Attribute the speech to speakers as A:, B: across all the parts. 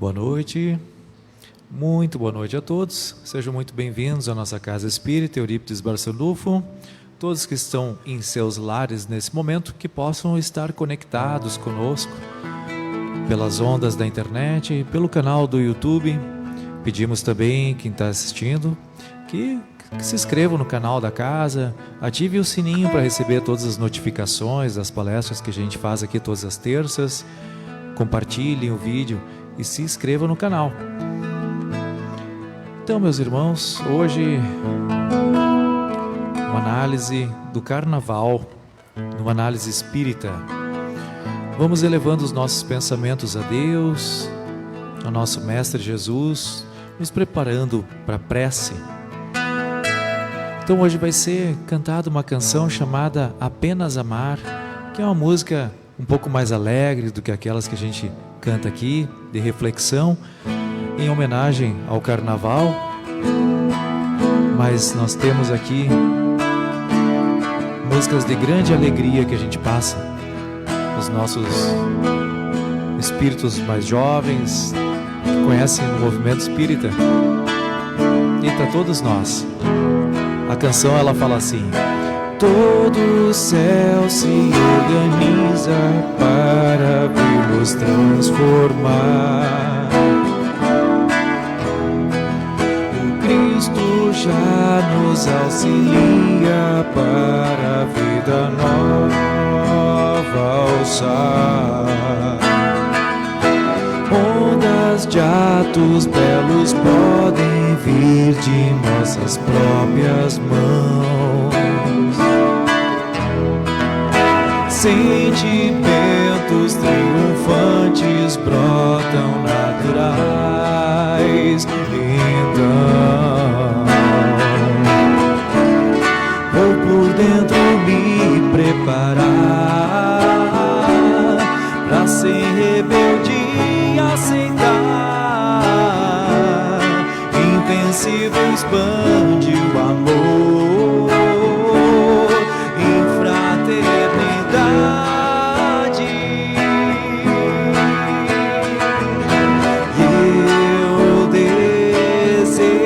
A: Boa noite, muito boa noite a todos, sejam muito bem-vindos à nossa Casa Espírita Eurípides Barçanufo, todos que estão em seus lares nesse momento, que possam estar conectados conosco pelas ondas da internet, pelo canal do YouTube. Pedimos também, quem está assistindo, que se inscrevam no canal da casa, ative o sininho para receber todas as notificações das palestras que a gente faz aqui todas as terças, compartilhem o vídeo e se inscrevam no canal. Então, meus irmãos, hoje uma análise do Carnaval, uma análise espírita. Vamos elevando os nossos pensamentos a Deus, ao nosso Mestre Jesus, nos preparando para a prece. Então hoje vai ser cantada uma canção chamada Apenas Amar, que é uma música um pouco mais alegre do que aquelas que a gente canta aqui, de reflexão, em homenagem ao Carnaval. Mas nós temos aqui músicas de grande alegria que a gente passa, os nossos espíritos mais jovens, que conhecem o movimento espírita, e para todos nós. A canção ela fala assim: todo o céu se organiza para vir-nos transformar. O Cristo já nos auxilia para a vida nova alçar. Ondas de atos belos podem vir de nossas próprias mãos. Sentimentos triunfantes brotam naturais. Então, vou por dentro me preparar pra sem rebeldia aceitar. Invencível expande o amor em fraternidade. Eu desejo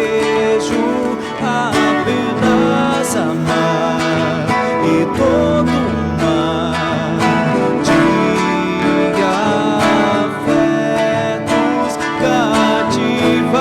A: apenas amar e todo mar de afetos cativar.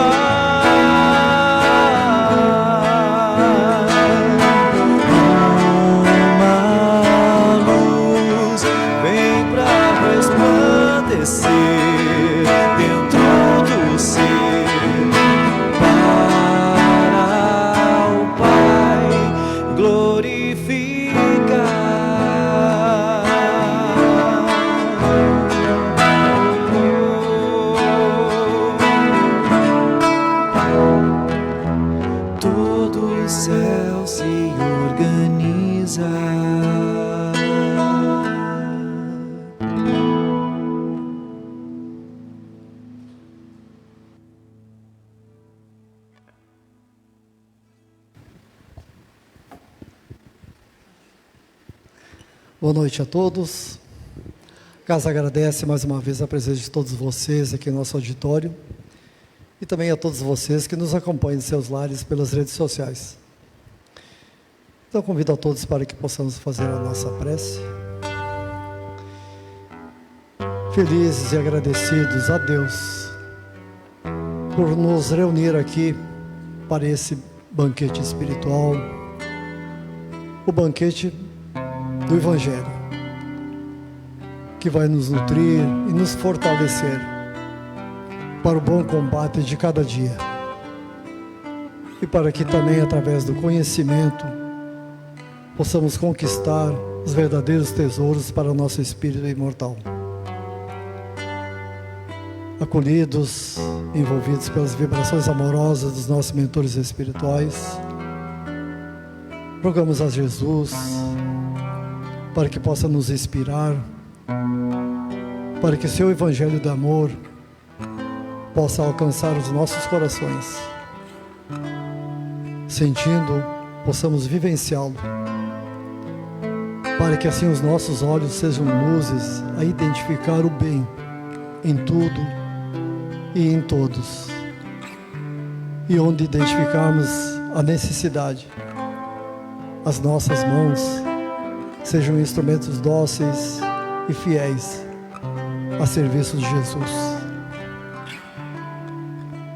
B: Boa noite a todos. A casa agradece mais uma vez a presença de todos vocês aqui no nosso auditório e também a todos vocês que nos acompanham em seus lares pelas redes sociais. Então convido a todos para que possamos fazer a nossa prece. Felizes e agradecidos a Deus por nos reunir aqui para esse banquete espiritual, o banquete do Evangelho, que vai nos nutrir e nos fortalecer para o bom combate de cada dia, e para que também através do conhecimento possamos conquistar os verdadeiros tesouros para o nosso espírito imortal. Acolhidos, envolvidos pelas vibrações amorosas dos nossos mentores espirituais, rogamos a Jesus para que possa nos inspirar, para que seu Evangelho de amor possa alcançar os nossos corações, sentindo, possamos vivenciá-lo, para que assim os nossos olhos sejam luzes a identificar o bem em tudo e em todos. E onde identificarmos a necessidade, as nossas mãos sejam instrumentos dóceis e fiéis a serviço de Jesus.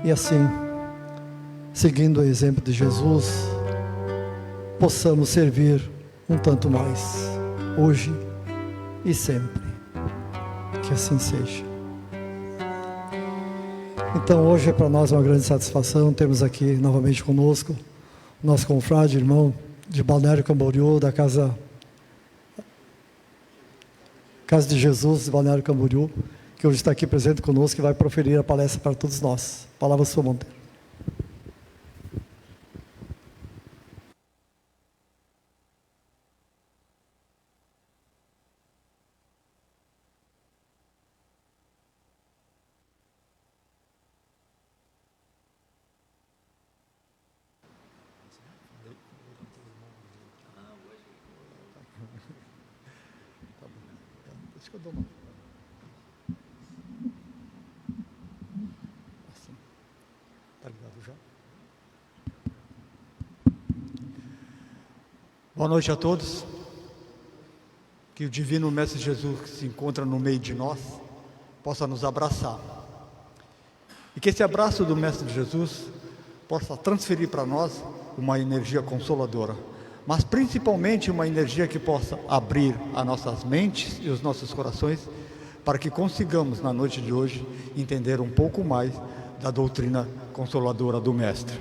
B: E assim, seguindo o exemplo de Jesus, possamos servir um tanto mais, hoje e sempre. Que assim seja. Então hoje é para nós uma grande satisfação termos aqui novamente conosco o nosso confrade, irmão de Balneário Camboriú, da Casa de Jesus de Balneário Camboriú, que hoje está aqui presente conosco e vai proferir a palestra para todos nós. Palavra sua, Monteiro. Deixa que eu dou uma. Assim. Tá ligado já? Boa noite a todos. Que o Divino Mestre Jesus, que se encontra no meio de nós, possa nos abraçar. E que esse abraço do Mestre Jesus possa transferir para nós uma energia consoladora, mas principalmente uma energia que possa abrir as nossas mentes e os nossos corações, para que consigamos, na noite de hoje, entender um pouco mais da doutrina consoladora do Mestre.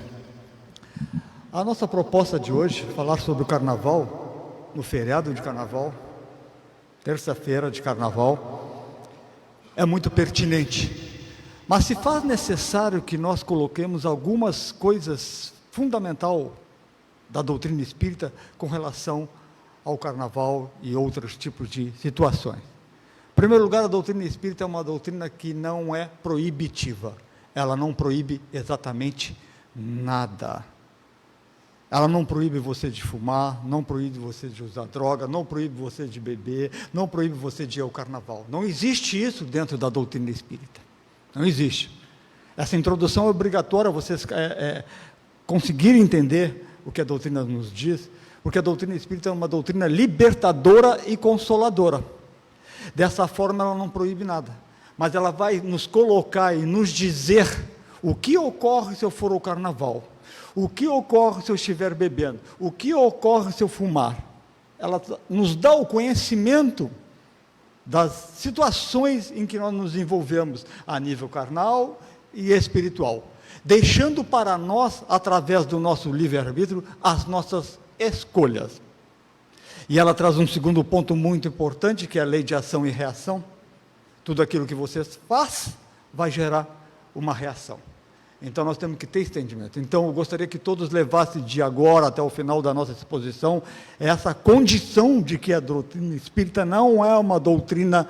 B: A nossa proposta de hoje, falar sobre o Carnaval, no feriado de Carnaval, terça-feira de Carnaval, é muito pertinente, mas se faz necessário que nós coloquemos algumas coisas fundamentais da doutrina espírita com relação ao Carnaval e outros tipos de situações. Em primeiro lugar, a doutrina espírita é uma doutrina que não é proibitiva, ela não proíbe exatamente nada. Ela não proíbe você de fumar, não proíbe você de usar droga, não proíbe você de beber, não proíbe você de ir ao Carnaval. Não existe isso dentro da doutrina espírita. Não existe. Essa introdução é obrigatória, vocês conseguirem entender o que a doutrina nos diz, porque a doutrina espírita é uma doutrina libertadora e consoladora. Dessa forma ela não proíbe nada, mas ela vai nos colocar e nos dizer o que ocorre se eu for ao Carnaval, o que ocorre se eu estiver bebendo, o que ocorre se eu fumar. Ela nos dá o conhecimento das situações em que nós nos envolvemos a nível carnal e espiritual, deixando para nós, através do nosso livre-arbítrio, as nossas escolhas. E ela traz um segundo ponto muito importante, que é a lei de ação e reação. Tudo aquilo que você faz vai gerar uma reação. Então nós temos que ter entendimento. Então eu gostaria que todos levassem de agora até o final da nossa exposição essa condição de que a doutrina espírita não é uma doutrina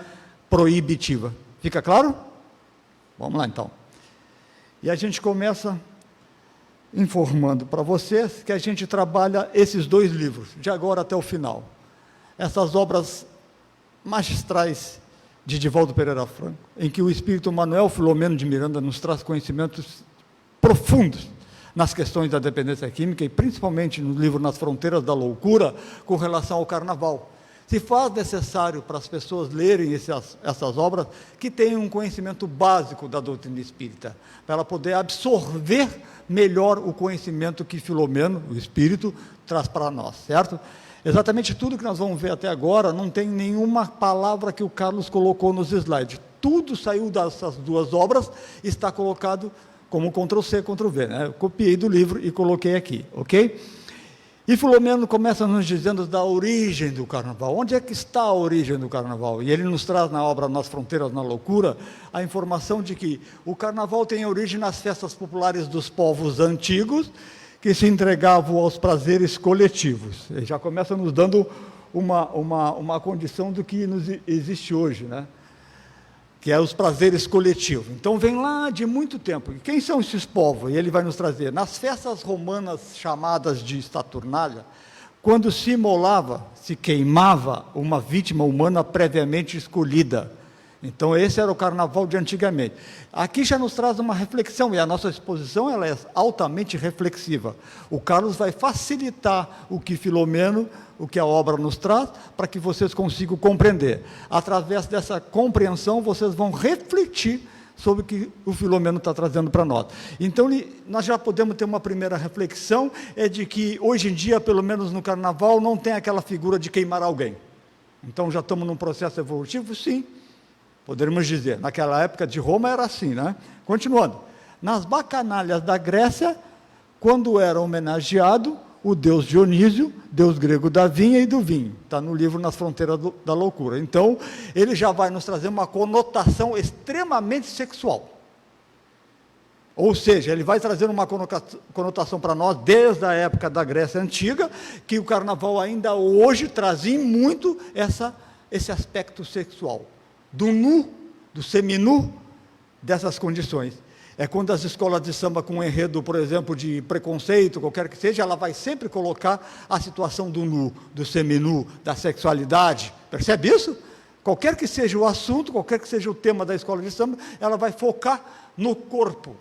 B: proibitiva. Fica claro? Vamos lá então. E a gente começa informando para vocês que a gente trabalha esses dois livros, de agora até o final. Essas obras magistrais de Divaldo Pereira Franco, em que o espírito Manuel Filomeno de Miranda nos traz conhecimentos profundos nas questões da dependência química e principalmente no livro Nas Fronteiras da Loucura, com relação ao Carnaval. Se faz necessário para as pessoas lerem essas obras que tenham um conhecimento básico da doutrina espírita, para ela poder absorver melhor o conhecimento que Filomeno, o espírito, traz para nós, certo? Exatamente tudo que nós vamos ver até agora, não tem nenhuma palavra que o Carlos colocou nos slides. Tudo saiu dessas duas obras, está colocado como Ctrl+C, Ctrl+V, né? Eu copiei do livro e coloquei aqui, ok? E Filomeno começa nos dizendo da origem do Carnaval. Onde é que está a origem do Carnaval? E ele nos traz na obra Nas Fronteiras na Loucura a informação de que o Carnaval tem origem nas festas populares dos povos antigos, que se entregavam aos prazeres coletivos. Ele já começa nos dando uma condição do que existe hoje, né? Que é os prazeres coletivos. Então vem lá de muito tempo. E quem são esses povos? E ele vai nos trazer. Nas festas romanas chamadas de Saturnália, quando se imolava, se queimava uma vítima humana previamente escolhida,
C: Então esse era o carnaval de antigamente. Aqui já nos traz uma reflexão, e a nossa exposição ela é altamente reflexiva. O Carlos vai facilitar o que Filomeno, o que a obra nos traz, para que vocês consigam compreender. Através dessa compreensão, vocês vão refletir sobre o que o Filomeno está trazendo para nós. Então, nós já podemos ter uma primeira reflexão, é de que hoje em dia, pelo menos no carnaval, não tem aquela figura de queimar alguém. Então, já estamos num processo evolutivo? Sim, poderíamos dizer. Naquela época de Roma era assim, né? Continuando. Nas bacanalhas da Grécia, quando era homenageado o deus Dionísio, deus grego da vinha e do vinho. Está no livro Nas Fronteiras da Loucura. Então, ele já vai nos trazer uma conotação extremamente sexual. Ou seja, ele vai trazer uma conotação para nós, desde a época da Grécia Antiga, que o carnaval ainda hoje trazia muito esse aspecto sexual. Do nu, do seminu, dessas condições. É quando as escolas de samba com um enredo, por exemplo, de preconceito, qualquer que seja, ela vai sempre colocar a situação do nu, do seminu, da sexualidade. Percebe isso? Qualquer que seja o assunto, qualquer que seja o tema da escola de samba, ela vai focar no corpo.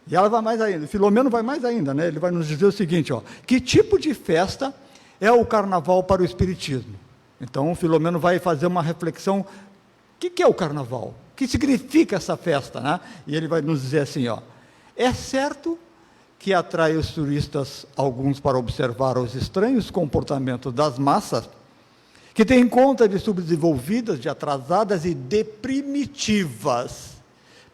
C: E ela vai mais ainda, Filomeno vai mais ainda, né? Ele vai nos dizer o seguinte, ó, que tipo de festa é o carnaval para o espiritismo? Então, o Filomeno vai fazer uma reflexão, o que é o carnaval? O que significa essa festa, né? E ele vai nos dizer assim, ó, é certo que atrai os turistas, alguns para observar os estranhos comportamentos das massas, que têm conta de subdesenvolvidas, de atrasadas e de primitivas,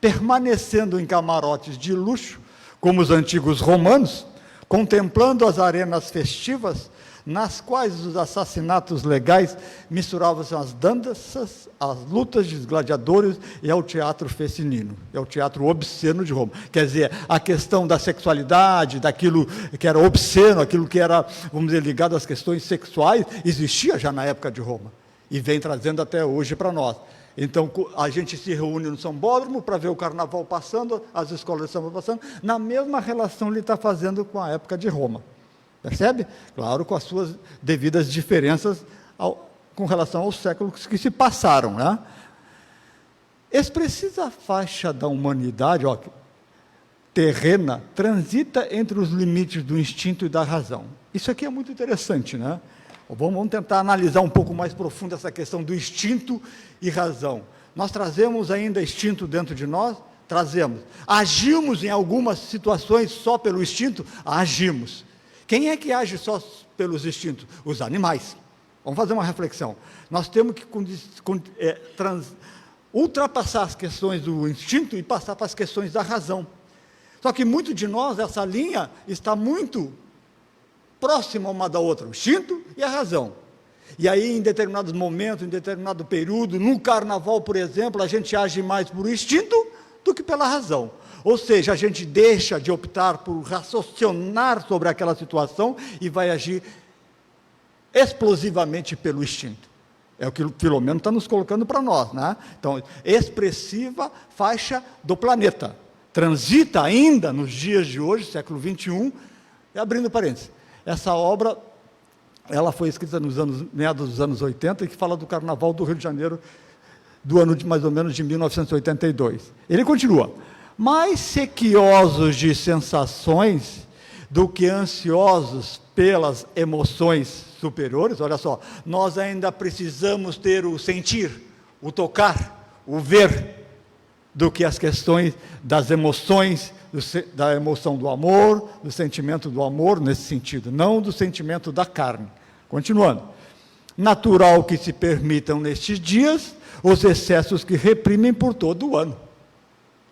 C: permanecendo em camarotes de luxo, como os antigos romanos, contemplando as arenas festivas, nas quais os assassinatos legais misturavam as danças, as lutas dos gladiadores e ao teatro fecinino, e ao teatro obsceno de Roma. Quer dizer, a questão da sexualidade, daquilo que era obsceno, aquilo que era, vamos dizer, ligado às questões sexuais, existia já na época de Roma, e vem trazendo até hoje para nós. Então, a gente se reúne no Sambódromo para ver o carnaval passando, as escolas de samba passando, na mesma relação ele está fazendo com a época de Roma. Percebe? Claro, com as suas devidas diferenças com relação aos séculos que se passaram, né? Expressiva faixa da humanidade, ó, terrena, transita entre os limites do instinto e da razão. Isso aqui é muito interessante, né? Vamos tentar analisar um pouco mais profundo essa questão do instinto e razão. Nós trazemos ainda instinto dentro de nós? Trazemos. Agimos em algumas situações só pelo instinto? Agimos. Quem é que age só pelos instintos? Os animais. Vamos fazer uma reflexão. Nós temos que ultrapassar as questões do instinto e passar para as questões da razão. Só que muito de nós, essa linha está muito próxima uma da outra, o instinto e a razão. E aí, em determinados momentos, em determinado período, no carnaval, por exemplo, a gente age mais por instinto do que pela razão. Ou seja, a gente deixa de optar por raciocinar sobre aquela situação e vai agir explosivamente pelo instinto. É o que o Filomeno está nos colocando para nós, né? Então, expressiva faixa do planeta. Transita ainda nos dias de hoje, século XXI, e abrindo parênteses, essa obra, ela foi escrita nos meados dos anos 80, e que fala do Carnaval do Rio de Janeiro, do ano de mais ou menos de 1982. Ele continua, mais sequiosos de sensações do que ansiosos pelas emoções superiores. Olha só, nós ainda precisamos ter o sentir, o tocar, o ver, do que as questões das emoções, da emoção do amor, do sentimento do amor, nesse sentido, não do sentimento da carne. Continuando, natural que se permitam nestes dias os excessos que reprimem por todo o ano.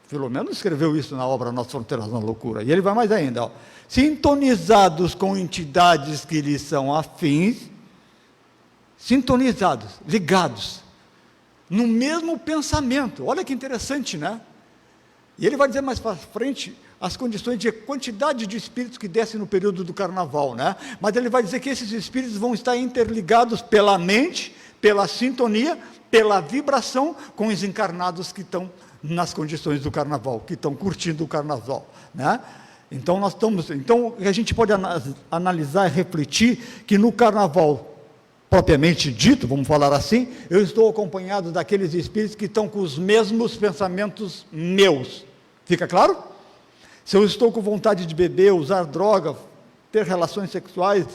C: Filomeno escreveu isso na obra Nas Fronteiras da Loucura, e ele vai mais ainda, ó. Sintonizados com entidades que lhes são afins, sintonizados, ligados, no mesmo pensamento. Olha que interessante, né? E ele vai dizer mais para frente as condições de quantidade de espíritos que descem no período do carnaval, né? Mas ele vai dizer que esses espíritos vão estar interligados pela mente, pela sintonia, pela vibração com os encarnados que estão nas condições do carnaval, que estão curtindo o carnaval, né? Então a gente pode analisar e refletir que no carnaval propriamente dito, vamos falar assim, eu estou acompanhado daqueles espíritos que estão com os mesmos pensamentos meus. Fica claro? Se eu estou com vontade de beber, usar droga, ter relações sexuais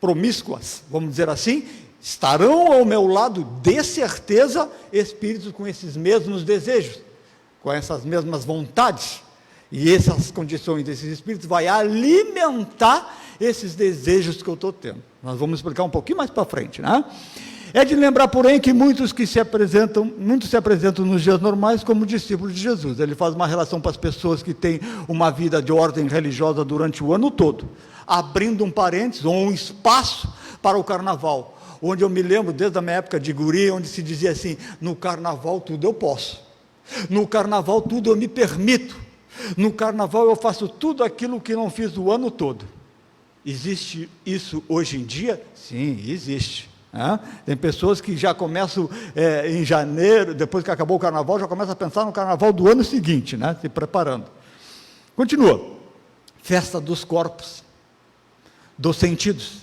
C: promíscuas, vamos dizer assim, estarão ao meu lado, de certeza, espíritos com esses mesmos desejos, com essas mesmas vontades. E essas condições desses espíritos vai alimentar esses desejos que eu estou tendo. Nós vamos explicar um pouquinho mais para frente, né? É de lembrar, porém, que muitos se apresentam nos dias normais como discípulos de Jesus. Ele faz uma relação para as pessoas que têm uma vida de ordem religiosa durante o ano todo, abrindo um parênteses ou um espaço para o carnaval, onde eu me lembro desde a minha época de guri, onde se dizia assim: no carnaval tudo eu posso, no carnaval tudo eu me permito, no carnaval eu faço tudo aquilo que não fiz o ano todo. Existe isso hoje em dia? Sim, existe. Tem pessoas que já começam em janeiro, depois que acabou o carnaval, já começam a pensar no carnaval do ano seguinte, né? Se preparando. Continua. Festa dos corpos, dos sentidos.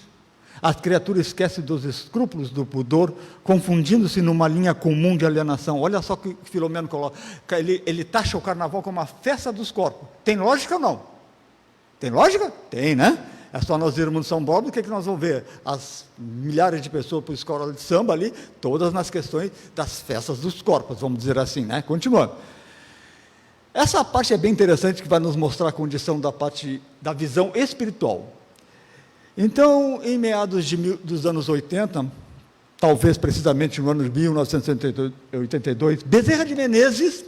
C: As criaturas esquecem dos escrúpulos do pudor, confundindo-se numa linha comum de alienação. Olha só que Filomeno coloca. Ele taxa o carnaval como uma festa dos corpos. Tem lógica ou não? Tem lógica? Tem, né? É só nós irmos no São Bordo, o que nós vamos ver? As milhares de pessoas para a escola de samba ali, todas nas questões das festas dos corpos, vamos dizer assim, né? Continuando. Essa parte é bem interessante, que vai nos mostrar a condição da parte da visão espiritual. Então, em meados dos anos 80, talvez precisamente no ano de 1982, Bezerra de Menezes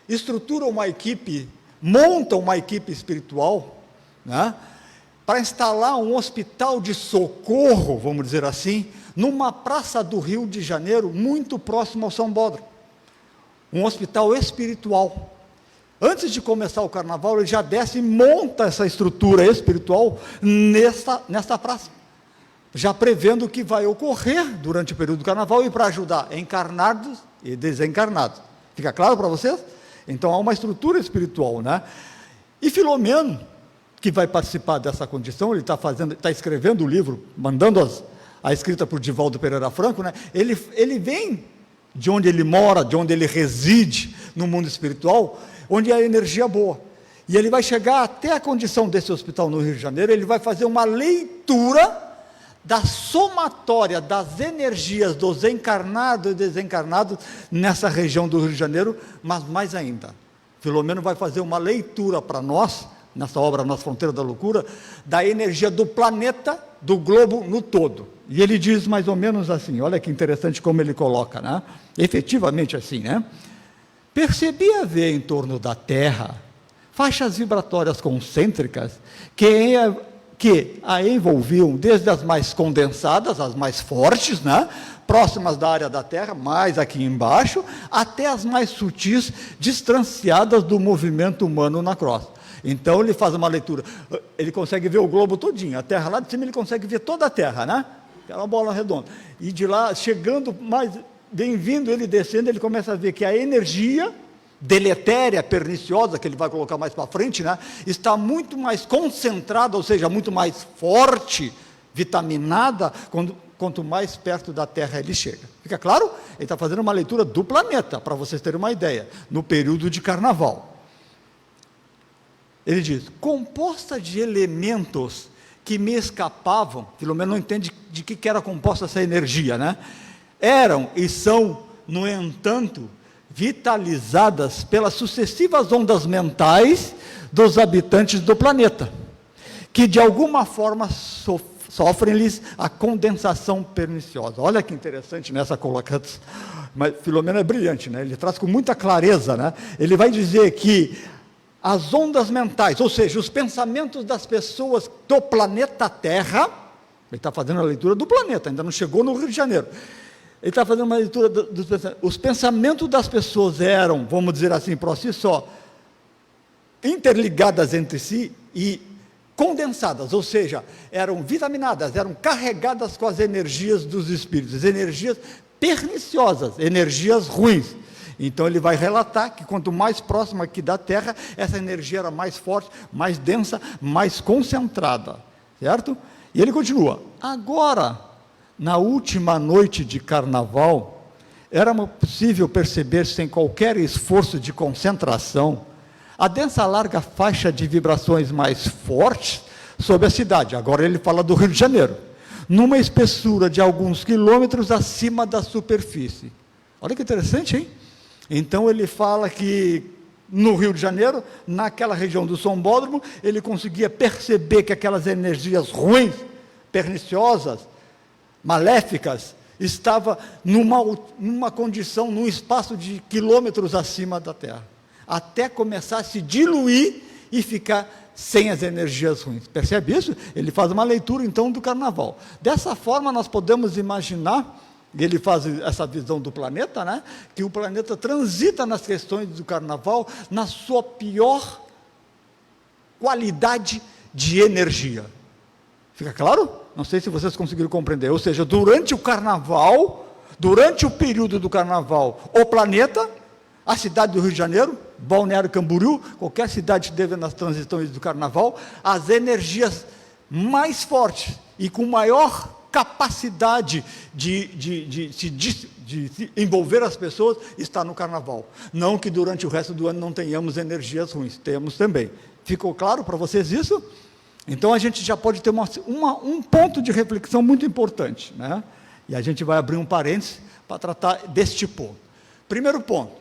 C: estrutura uma equipe, monta uma equipe espiritual, né? Para instalar um hospital de socorro, vamos dizer assim, numa praça do Rio de Janeiro, muito próximo ao São Bódromo. Um hospital espiritual. Antes de começar o carnaval, ele já desce e monta essa estrutura espiritual nessa praça, já prevendo o que vai ocorrer durante o período do carnaval e para ajudar encarnados e desencarnados. Fica claro para vocês? Então há uma estrutura espiritual, né? E Filomeno, que vai participar dessa condição, ele está escrevendo o livro, mandando a escrita por Divaldo Pereira Franco, né? Ele vem de onde ele mora, de onde ele reside no mundo espiritual, onde há energia boa. E ele vai chegar até a condição desse hospital no Rio de Janeiro, ele vai fazer uma leitura da somatória das energias dos encarnados e desencarnados nessa região do Rio de Janeiro, mas mais ainda, Filomeno vai fazer uma leitura para nós, nessa obra Nas Fronteiras da Loucura, da energia do planeta, do globo no todo. E ele diz mais ou menos assim, olha que interessante como ele coloca, né? Efetivamente assim, né? Percebi haver em torno da Terra faixas vibratórias concêntricas que a envolviam desde as mais condensadas, as mais fortes, né? Próximas da área da Terra, mais aqui embaixo, até as mais sutis, distanciadas do movimento humano na crosta. Então ele faz uma leitura, ele consegue ver o globo todinho, a Terra lá de cima ele consegue ver toda a Terra, né? Aquela bola redonda. E de lá, chegando mais, bem-vindo, ele descendo, ele começa a ver que a energia deletéria, perniciosa, que ele vai colocar mais para frente, né? Está muito mais concentrada, ou seja, muito mais forte, vitaminada, quanto mais perto da Terra ele chega. Fica claro? Ele está fazendo uma leitura do planeta, para vocês terem uma ideia, no período de carnaval. Ele diz, composta de elementos que me escapavam, Filomeno não entende de que era composta essa energia, né? Eram e são, no entanto, vitalizadas pelas sucessivas ondas mentais dos habitantes do planeta, que de alguma forma sofrem-lhes a condensação perniciosa. Olha que interessante nessa colocação. Mas Filomeno é brilhante, né? Ele traz com muita clareza, né? Ele vai dizer que as ondas mentais, ou seja, os pensamentos das pessoas do planeta Terra, ele está fazendo a leitura do planeta, ainda não chegou no Rio de Janeiro, ele está fazendo uma leitura dos pensamentos. Os pensamentos das pessoas eram, vamos dizer assim, por si só, interligadas entre si e condensadas, ou seja, eram vitaminadas, eram carregadas com as energias dos espíritos, energias perniciosas, energias ruins. Então ele vai relatar que quanto mais próximo aqui da Terra, essa energia era mais forte, mais densa, mais concentrada, certo? E ele continua, agora, na última noite de carnaval, era possível perceber, sem qualquer esforço de concentração, a densa larga faixa de vibrações mais fortes sobre a cidade. Agora ele fala do Rio de Janeiro, numa espessura de alguns quilômetros acima da superfície. Olha que interessante, hein? Então ele fala que no Rio de Janeiro, naquela região do Sambódromo, ele conseguia perceber que aquelas energias ruins, perniciosas, maléficas, estava numa condição, num espaço de quilômetros acima da Terra, até começar a se diluir e ficar sem as energias ruins. Percebe isso? Ele faz uma leitura, então, do carnaval. Dessa forma, nós podemos imaginar, e ele faz essa visão do planeta, né, que o planeta transita nas questões do carnaval na sua pior qualidade de energia. Fica claro? Não sei se vocês conseguiram compreender. Ou seja, durante o carnaval, durante o período do carnaval, o planeta, a cidade do Rio de Janeiro, Balneário Camboriú, qualquer cidade que teve nas transições do carnaval, as energias mais fortes e com maior capacidade de envolver as pessoas está no carnaval. Não que durante o resto do ano não tenhamos energias ruins, temos também. Ficou claro para vocês isso? Então a gente já pode ter um ponto de reflexão muito importante, né? E a gente vai abrir um parênteses para tratar deste ponto. Primeiro ponto,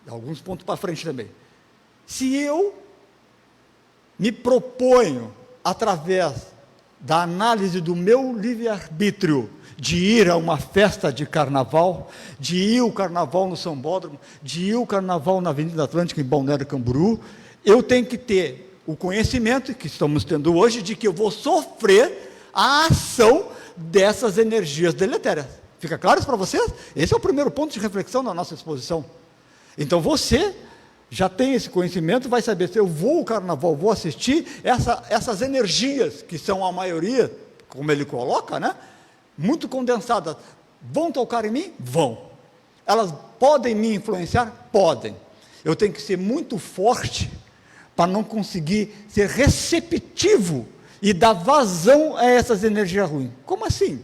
C: alguns pontos para frente também. Se eu me proponho, através da análise do meu livre-arbítrio, de ir a uma festa de carnaval, de ir ao carnaval no Sambódromo, de ir ao carnaval na Avenida Atlântica, em Balneário Camboriú, eu tenho que ter o conhecimento, que estamos tendo hoje, de que eu vou sofrer a ação dessas energias deletérias. Fica claro isso para vocês? Esse é o primeiro ponto de reflexão da nossa exposição. Então você já tem esse conhecimento, vai saber se eu vou ao carnaval, vou assistir, essas energias, que são a maioria, como ele coloca, né, muito condensadas, vão tocar em mim? Vão. Elas podem me influenciar? Podem. Eu tenho que ser muito forte para não conseguir ser receptivo e dar vazão a essas energias ruins. Como assim?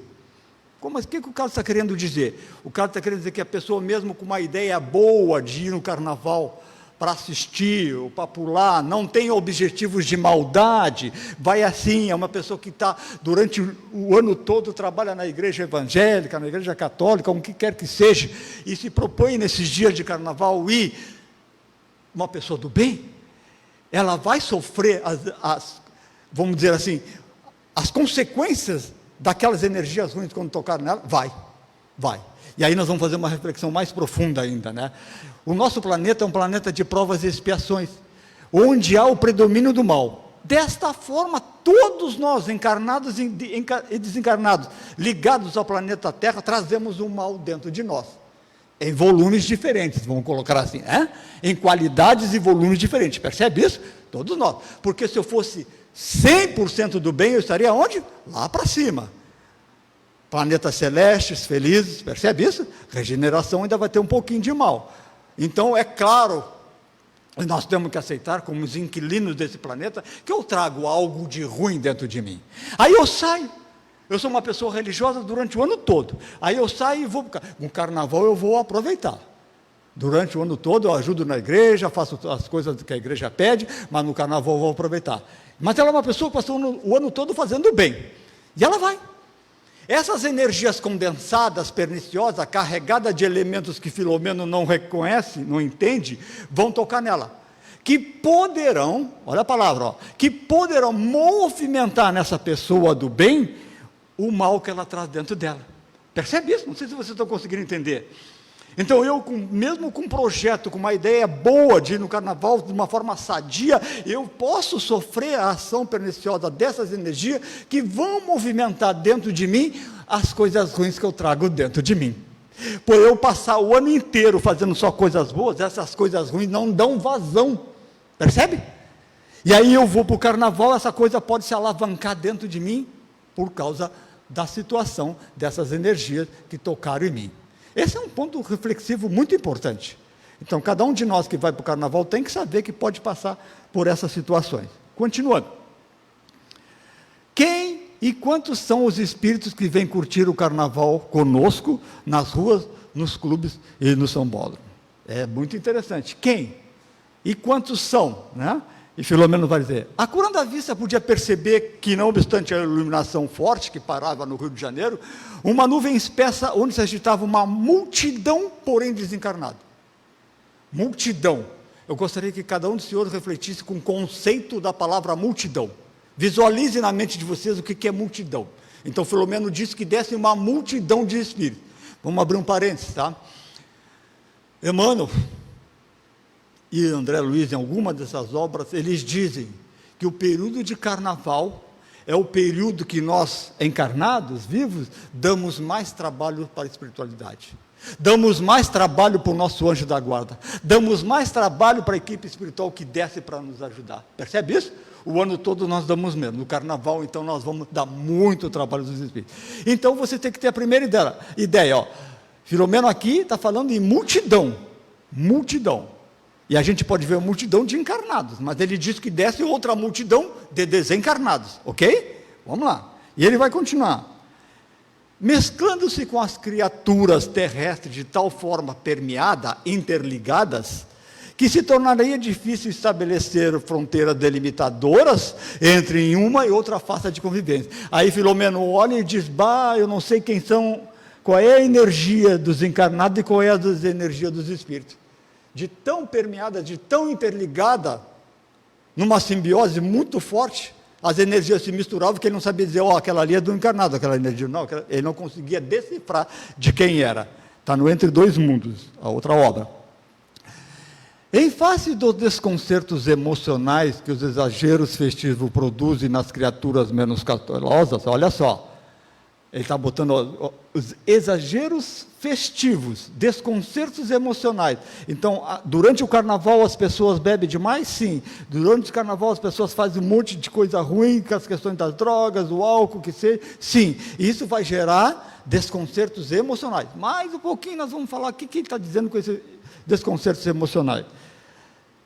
C: O que o cara está querendo dizer? O cara está querendo dizer que a pessoa, mesmo com uma ideia boa de ir no carnaval para assistir ou para pular, não tem objetivos de maldade, vai assim, é uma pessoa que está durante o ano todo, trabalha na igreja evangélica, na igreja católica, o que quer que seja, e se propõe nesses dias de carnaval ir, uma pessoa do bem, ela vai sofrer vamos dizer assim, as consequências daquelas energias ruins quando tocar nela? Vai. E aí nós vamos fazer uma reflexão mais profunda ainda, né? O nosso planeta é um planeta de provas e expiações, onde há o predomínio do mal. Desta forma, todos nós, encarnados e desencarnados, ligados ao planeta Terra, trazemos o mal dentro de nós. Em volumes diferentes, vamos colocar assim, em qualidades e volumes diferentes, percebe isso? Todos nós, porque se eu fosse 100% do bem, eu estaria onde? Lá para cima, planetas celestes, felizes, percebe isso? Regeneração ainda vai ter um pouquinho de mal, então é claro, nós temos que aceitar como os inquilinos desse planeta, que eu trago algo de ruim dentro de mim, aí eu saio. Eu sou uma pessoa religiosa durante o ano todo. Aí eu saio e vou para o carnaval, eu vou aproveitar. Durante o ano todo eu ajudo na igreja, faço as coisas que a igreja pede, mas no carnaval eu vou aproveitar. Mas ela é uma pessoa que passou o ano todo fazendo bem. E ela vai. Essas energias condensadas, perniciosas, carregadas de elementos que Filomeno não reconhece, não entende, vão tocar nela. Que poderão, olha a palavra, que poderão movimentar nessa pessoa do bem o mal que ela traz dentro dela. Percebe isso? Não sei se vocês estão conseguindo entender. Então eu, mesmo com um projeto, com uma ideia boa de ir no carnaval de uma forma sadia, eu posso sofrer a ação perniciosa dessas energias que vão movimentar dentro de mim as coisas ruins que eu trago dentro de mim. Por eu passar o ano inteiro fazendo só coisas boas, essas coisas ruins não dão vazão. Percebe? E aí eu vou para o carnaval, essa coisa pode se alavancar dentro de mim por causa da situação dessas energias que tocaram em mim. Esse é um ponto reflexivo muito importante. Então, cada um de nós que vai para o carnaval tem que saber que pode passar por essas situações. Continuando. Quem E quantos são os espíritos que vêm curtir o carnaval conosco, nas ruas, nos clubes e no São Bódromo? É muito interessante. Quem? E quantos são? Né? E Filomeno vai dizer, a curanda vista podia perceber que, não obstante a iluminação forte que parava no Rio de Janeiro, uma nuvem espessa onde se agitava uma multidão, porém desencarnada. Multidão. Eu gostaria que cada um dos senhores refletisse com o conceito da palavra multidão. Visualize na mente de vocês o que é multidão. Então, Filomeno disse que desce uma multidão de espíritos. Vamos abrir um parênteses, tá? Emmanuel e André Luiz, em alguma dessas obras, eles dizem que o período de carnaval é o período que nós, encarnados, vivos, damos mais trabalho para a espiritualidade. Damos mais trabalho para o nosso anjo da guarda. Damos mais trabalho para a equipe espiritual que desce para nos ajudar. Percebe isso? O ano todo nós damos menos. No carnaval, então, nós vamos dar muito trabalho dos espíritos. Então, você tem que ter a primeira ideia. Ó. Filomeno aqui está falando em multidão. Multidão. E a gente pode ver uma multidão de encarnados, mas ele diz que desce outra multidão de desencarnados, ok? Vamos lá. E ele vai continuar. Mesclando-se com as criaturas terrestres de tal forma permeada, interligadas, que se tornaria difícil estabelecer fronteiras delimitadoras entre uma e outra face de convivência. Aí Filomeno olha e diz, eu não sei quem são, qual é a energia dos encarnados e qual é a energia dos espíritos. De tão permeada, de tão interligada, numa simbiose muito forte, as energias se misturavam, que ele não sabia dizer, aquela ali é do encarnado, aquela energia, não, ele não conseguia decifrar de quem era. Está no Entre Dois Mundos, a outra obra. Em face dos desconcertos emocionais que os exageros festivos produzem nas criaturas menos cautelosas, olha só, ele está botando os exageros festivos, desconcertos emocionais. Então, durante o carnaval as pessoas bebem demais? Sim. Durante o carnaval as pessoas fazem um monte de coisa ruim, com as questões das drogas, o álcool, que seja. Sim. E isso vai gerar desconcertos emocionais. Mais um pouquinho nós vamos falar o que ele está dizendo com esses desconcertos emocionais.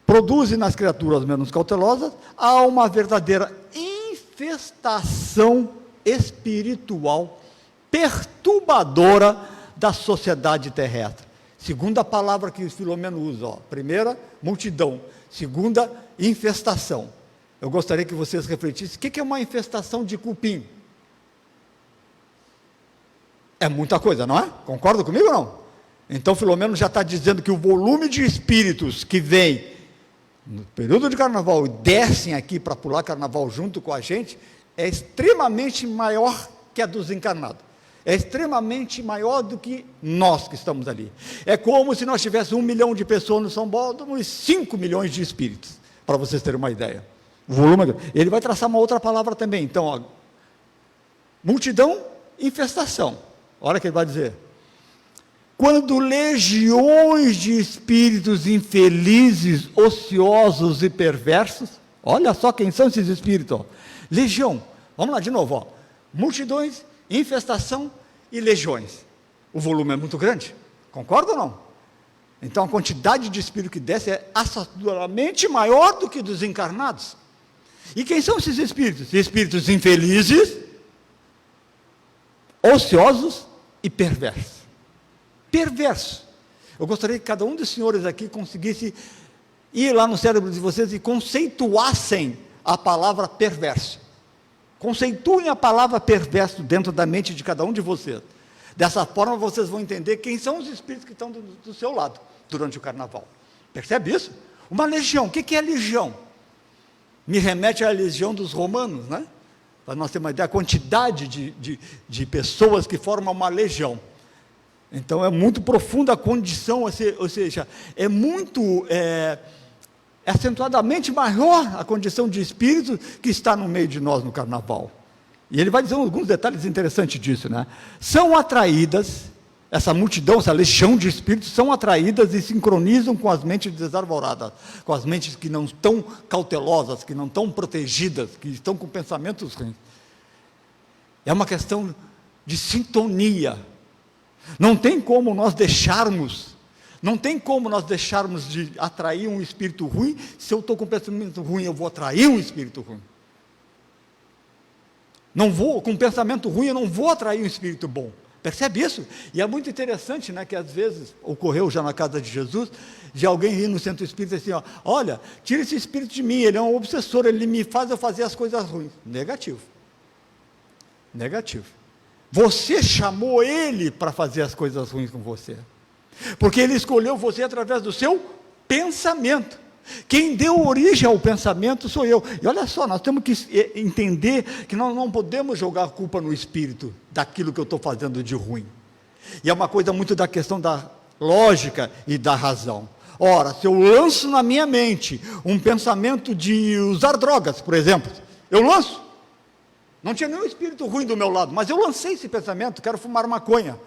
C: Produzem nas criaturas menos cautelosas uma verdadeira infestação espiritual perturbadora da sociedade terrestre. Segunda palavra que o Filomeno usa, primeira, multidão. Segunda, infestação. Eu gostaria que vocês refletissem, o que é uma infestação de cupim? É muita coisa, não é? Concorda comigo ou não? Então Filomeno já está dizendo que o volume de espíritos que vem no período de carnaval e descem aqui para pular carnaval junto com a gente, é extremamente maior que a dos encarnados. É extremamente maior do que nós que estamos ali. É como se nós tivéssemos 1 milhão de pessoas no São Bódromo e 5 milhões de espíritos, para vocês terem uma ideia. O volume, ele vai traçar uma outra palavra também. Então, multidão, infestação. Olha o que ele vai dizer. Quando legiões de espíritos infelizes, ociosos e perversos, olha só quem são esses espíritos. Legião, vamos lá de novo. Multidões, infestação e legiões. O volume é muito grande, concorda ou não? Então a quantidade de espírito que desce é assustadoramente maior do que dos encarnados. E quem são esses espíritos? Espíritos infelizes, ociosos e perversos. Perversos. Eu gostaria que cada um dos senhores aqui conseguisse ir lá no cérebro de vocês e conceituassem a palavra perverso. Conceituem a palavra perverso dentro da mente de cada um de vocês. Dessa forma vocês vão entender quem são os espíritos que estão do seu lado durante o carnaval. Percebe isso? Uma legião. O que é legião? Me remete à legião dos romanos, né? Para nós termos uma ideia, a quantidade de pessoas que formam uma legião. Então é muito profunda a condição, ou seja, é muito... acentuadamente maior a condição de espírito que está no meio de nós no carnaval. E ele vai dizer alguns detalhes interessantes disso, né? São atraídas, essa multidão, essa legião de espíritos, são atraídas e sincronizam com as mentes desarvoradas, com as mentes que não estão cautelosas, que não estão protegidas, que estão com pensamentos ruins. É uma questão de sintonia. Não tem como nós deixarmos de atrair um espírito ruim. Se eu estou com um pensamento ruim, eu vou atrair um espírito ruim. Não vou, com um pensamento ruim, eu não vou atrair um espírito bom. Percebe isso? E é muito interessante, né, que às vezes ocorreu já na casa de Jesus, de alguém ir no centro espírita assim, ó, olha, tira esse espírito de mim, ele é um obsessor, ele me faz eu fazer as coisas ruins. Negativo. Negativo. Você chamou ele para fazer as coisas ruins com você. Porque ele escolheu você através do seu pensamento. Quem deu origem ao pensamento sou eu. E olha só, nós temos que entender que nós não podemos jogar a culpa no espírito daquilo que eu estou fazendo de ruim. E é uma coisa muito da questão da lógica e da razão. Ora, se eu lanço na minha mente um pensamento de usar drogas, por exemplo, eu lanço. Não tinha nenhum espírito ruim do meu lado, mas eu lancei esse pensamento, quero fumar maconha.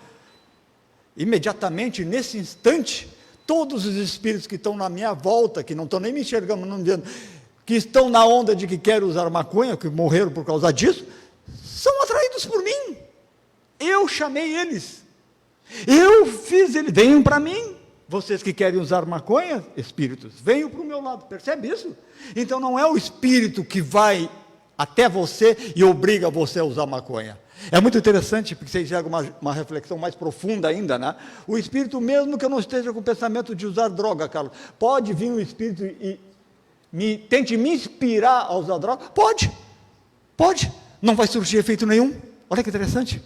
C: Imediatamente, nesse instante, todos os espíritos que estão na minha volta, que não estão nem me enxergando, não vendo, que estão na onda de que querem usar maconha, que morreram por causa disso, são atraídos por mim. Eu chamei eles. Eu fiz eles. Venham para mim. Vocês que querem usar maconha, espíritos, venham para o meu lado. Percebe isso? Então não é o espírito que vai até você e obriga você a usar maconha. É muito interessante, porque você gera uma reflexão mais profunda ainda, né? O espírito, mesmo que eu não esteja com o pensamento de usar droga, Carlos, pode vir um espírito e tente me inspirar a usar droga? Pode, não vai surgir efeito nenhum. Olha que interessante.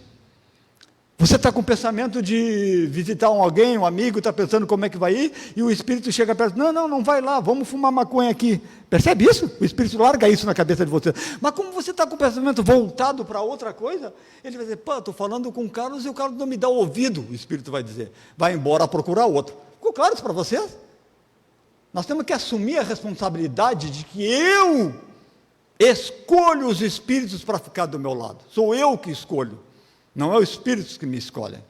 C: Você está com o pensamento de visitar alguém, um amigo, está pensando como é que vai ir, e o espírito chega perto, não vai lá, vamos fumar maconha aqui. Percebe isso? O espírito larga isso na cabeça de você. Mas como você está com o pensamento voltado para outra coisa, ele vai dizer, estou falando com o Carlos e o Carlos não me dá o ouvido, o espírito vai dizer, vai embora procurar outro. Ficou claro isso para vocês? Nós temos que assumir a responsabilidade de que eu escolho os espíritos para ficar do meu lado. Sou eu que escolho. Não é os espíritos que me escolhem.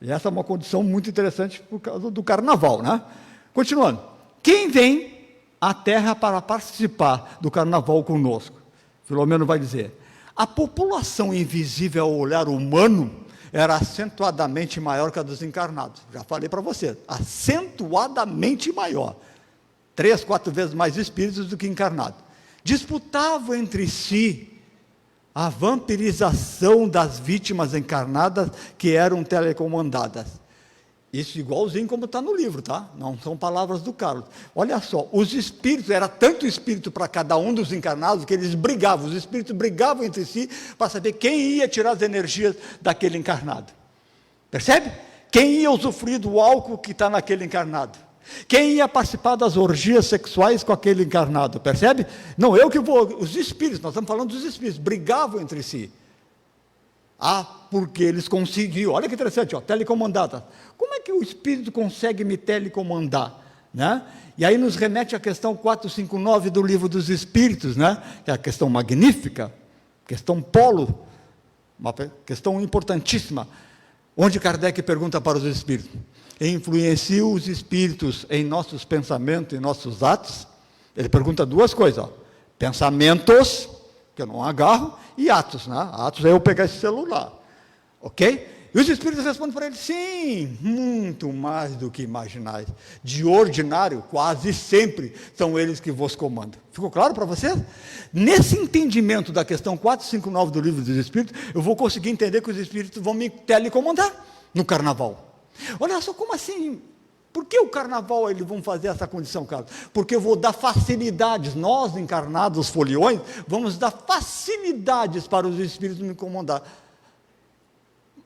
C: E essa é uma condição muito interessante por causa do carnaval, né? Continuando. Quem vem à Terra para participar do carnaval conosco? Filomeno vai dizer, a população invisível ao olhar humano era acentuadamente maior que a dos encarnados. Já falei para você, acentuadamente maior. 3, 4 vezes mais espíritos do que encarnados. Disputavam entre si a vampirização das vítimas encarnadas que eram telecomandadas. Isso igualzinho como está no livro, tá? Não são palavras do Carlos. Olha só, os espíritos, era tanto espírito para cada um dos encarnados que eles brigavam, os espíritos brigavam entre si para saber quem ia tirar as energias daquele encarnado. Percebe? Quem ia usufruir do álcool que está naquele encarnado? Quem ia participar das orgias sexuais com aquele encarnado, percebe? Não, eu que vou, os espíritos, nós estamos falando dos espíritos, brigavam entre si. Porque eles conseguiam, olha que interessante, telecomandada. Como é que o espírito consegue me telecomandar? Né? E aí nos remete à questão 459 do Livro dos Espíritos, né? Que é a questão magnífica, questão polo, uma questão importantíssima, onde Kardec pergunta para os espíritos, influenciam os espíritos em nossos pensamentos, em nossos atos? Ele pergunta duas coisas, pensamentos, que eu não agarro, e atos, né? Atos é eu pegar esse celular, ok? E os espíritos respondem para ele, sim, muito mais do que imaginais. De ordinário, quase sempre, são eles que vos comandam. Ficou claro para vocês? Nesse entendimento da questão 459 do Livro dos Espíritos, eu vou conseguir entender que os espíritos vão me telecomandar no carnaval. Olha só, como assim? Por que o carnaval eles vão fazer essa condição, Carlos? Porque eu vou dar facilidades, nós encarnados foliões, vamos dar facilidades para os espíritos me incomodar.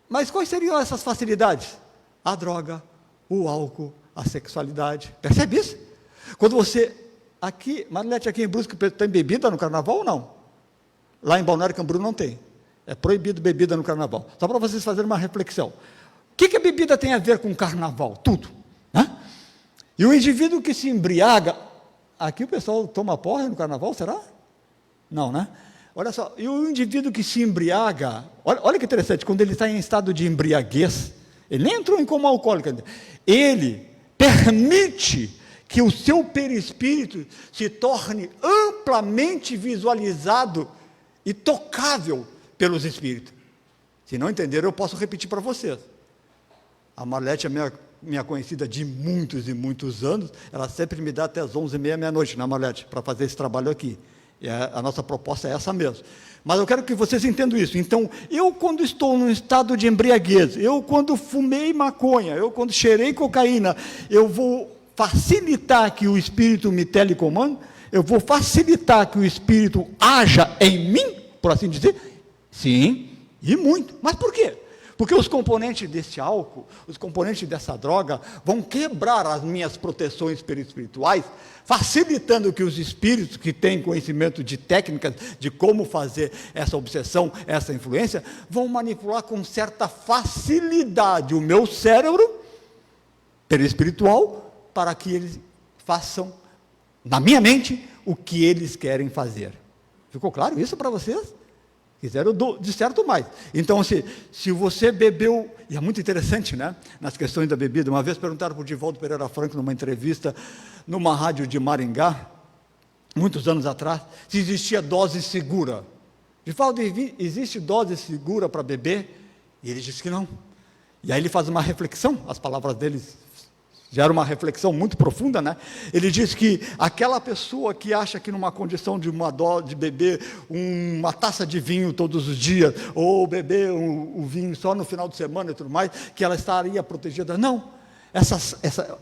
C: Mas quais seriam essas facilidades? A droga, o álcool, a sexualidade. Percebe isso? Quando você, Marilete, aqui em Brusque, tem bebida no carnaval ou não? Lá em Balneário Camboriú não tem. É proibido bebida no carnaval. Só para vocês fazerem uma reflexão. O que a bebida tem a ver com o carnaval? Tudo. Né? E o indivíduo que se embriaga, aqui o pessoal toma porra no carnaval, será? Não, né? Olha só, e o indivíduo que se embriaga, olha que interessante, quando ele está em estado de embriaguez, ele nem entrou em coma alcoólico ainda, ele permite que o seu perispírito se torne amplamente visualizado e tocável pelos espíritos. Se não entenderam, eu posso repetir para vocês. A Marlete é minha conhecida de muitos e muitos anos, ela sempre me dá até as 11h30, meia-noite, né, Marlete, para fazer esse trabalho aqui. E a nossa proposta é essa mesmo. Mas eu quero que vocês entendam isso. Então, eu quando estou num estado de embriaguez, eu quando fumei maconha, eu quando cheirei cocaína, eu vou facilitar que o Espírito me telecomande? Eu vou facilitar que o Espírito haja em mim, por assim dizer? Sim, e muito. Mas por quê? Porque os componentes desse álcool, os componentes dessa droga, vão quebrar as minhas proteções perispirituais, facilitando que os espíritos que têm conhecimento de técnicas, de como fazer essa obsessão, essa influência, vão manipular com certa facilidade o meu cérebro perispiritual, para que eles façam, na minha mente, o que eles querem fazer. Ficou claro isso para vocês? Quiseram de certo mais. Então, se você bebeu, e é muito interessante, né, nas questões da bebida, uma vez perguntaram para o Divaldo Pereira Franco, numa entrevista, numa rádio de Maringá, muitos anos atrás, se existia dose segura. Divaldo, existe dose segura para beber? E ele disse que não. E aí ele faz uma reflexão, as palavras dele gera uma reflexão muito profunda, né? Ele diz que aquela pessoa que acha que numa condição de beber uma taça de vinho todos os dias, ou beber o vinho só no final de semana e tudo mais, que ela estaria protegida. Não.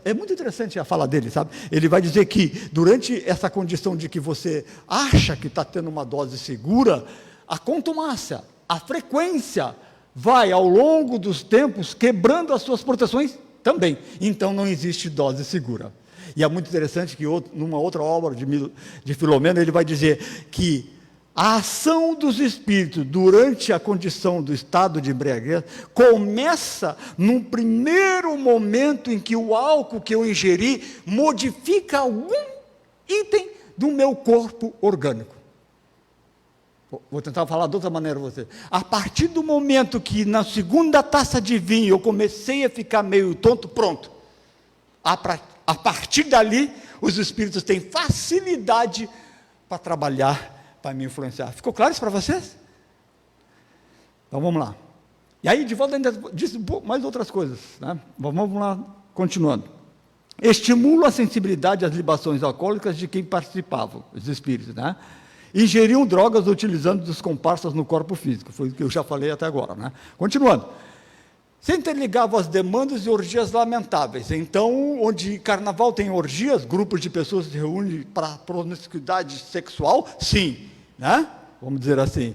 C: É muito interessante a fala dele, sabe? Ele vai dizer que durante essa condição de que você acha que está tendo uma dose segura, a contumácia, a frequência vai ao longo dos tempos quebrando as suas proteções também. Então não existe dose segura. E é muito interessante que numa outra obra de Filomeno, ele vai dizer que a ação dos espíritos durante a condição do estado de embriaguez começa num primeiro momento em que o álcool que eu ingeri modifica algum item do meu corpo orgânico. Vou tentar falar de outra maneira para você. A partir do momento que na segunda taça de vinho eu comecei a ficar meio tonto, pronto. A partir dali, os espíritos têm facilidade para trabalhar, para me influenciar. Ficou claro isso para vocês? Então vamos lá. E aí, de volta, ainda disse mais outras coisas, né? Vamos lá, continuando. Estimula a sensibilidade às libações alcoólicas de quem participava, os espíritos, né? Ingeriam drogas utilizando dos comparsas no corpo físico, foi o que eu já falei até agora, né? Continuando. Se interligavam as demandas e orgias lamentáveis. Então, onde carnaval tem orgias, grupos de pessoas se reúnem para promiscuidade sexual, sim, né? Vamos dizer assim.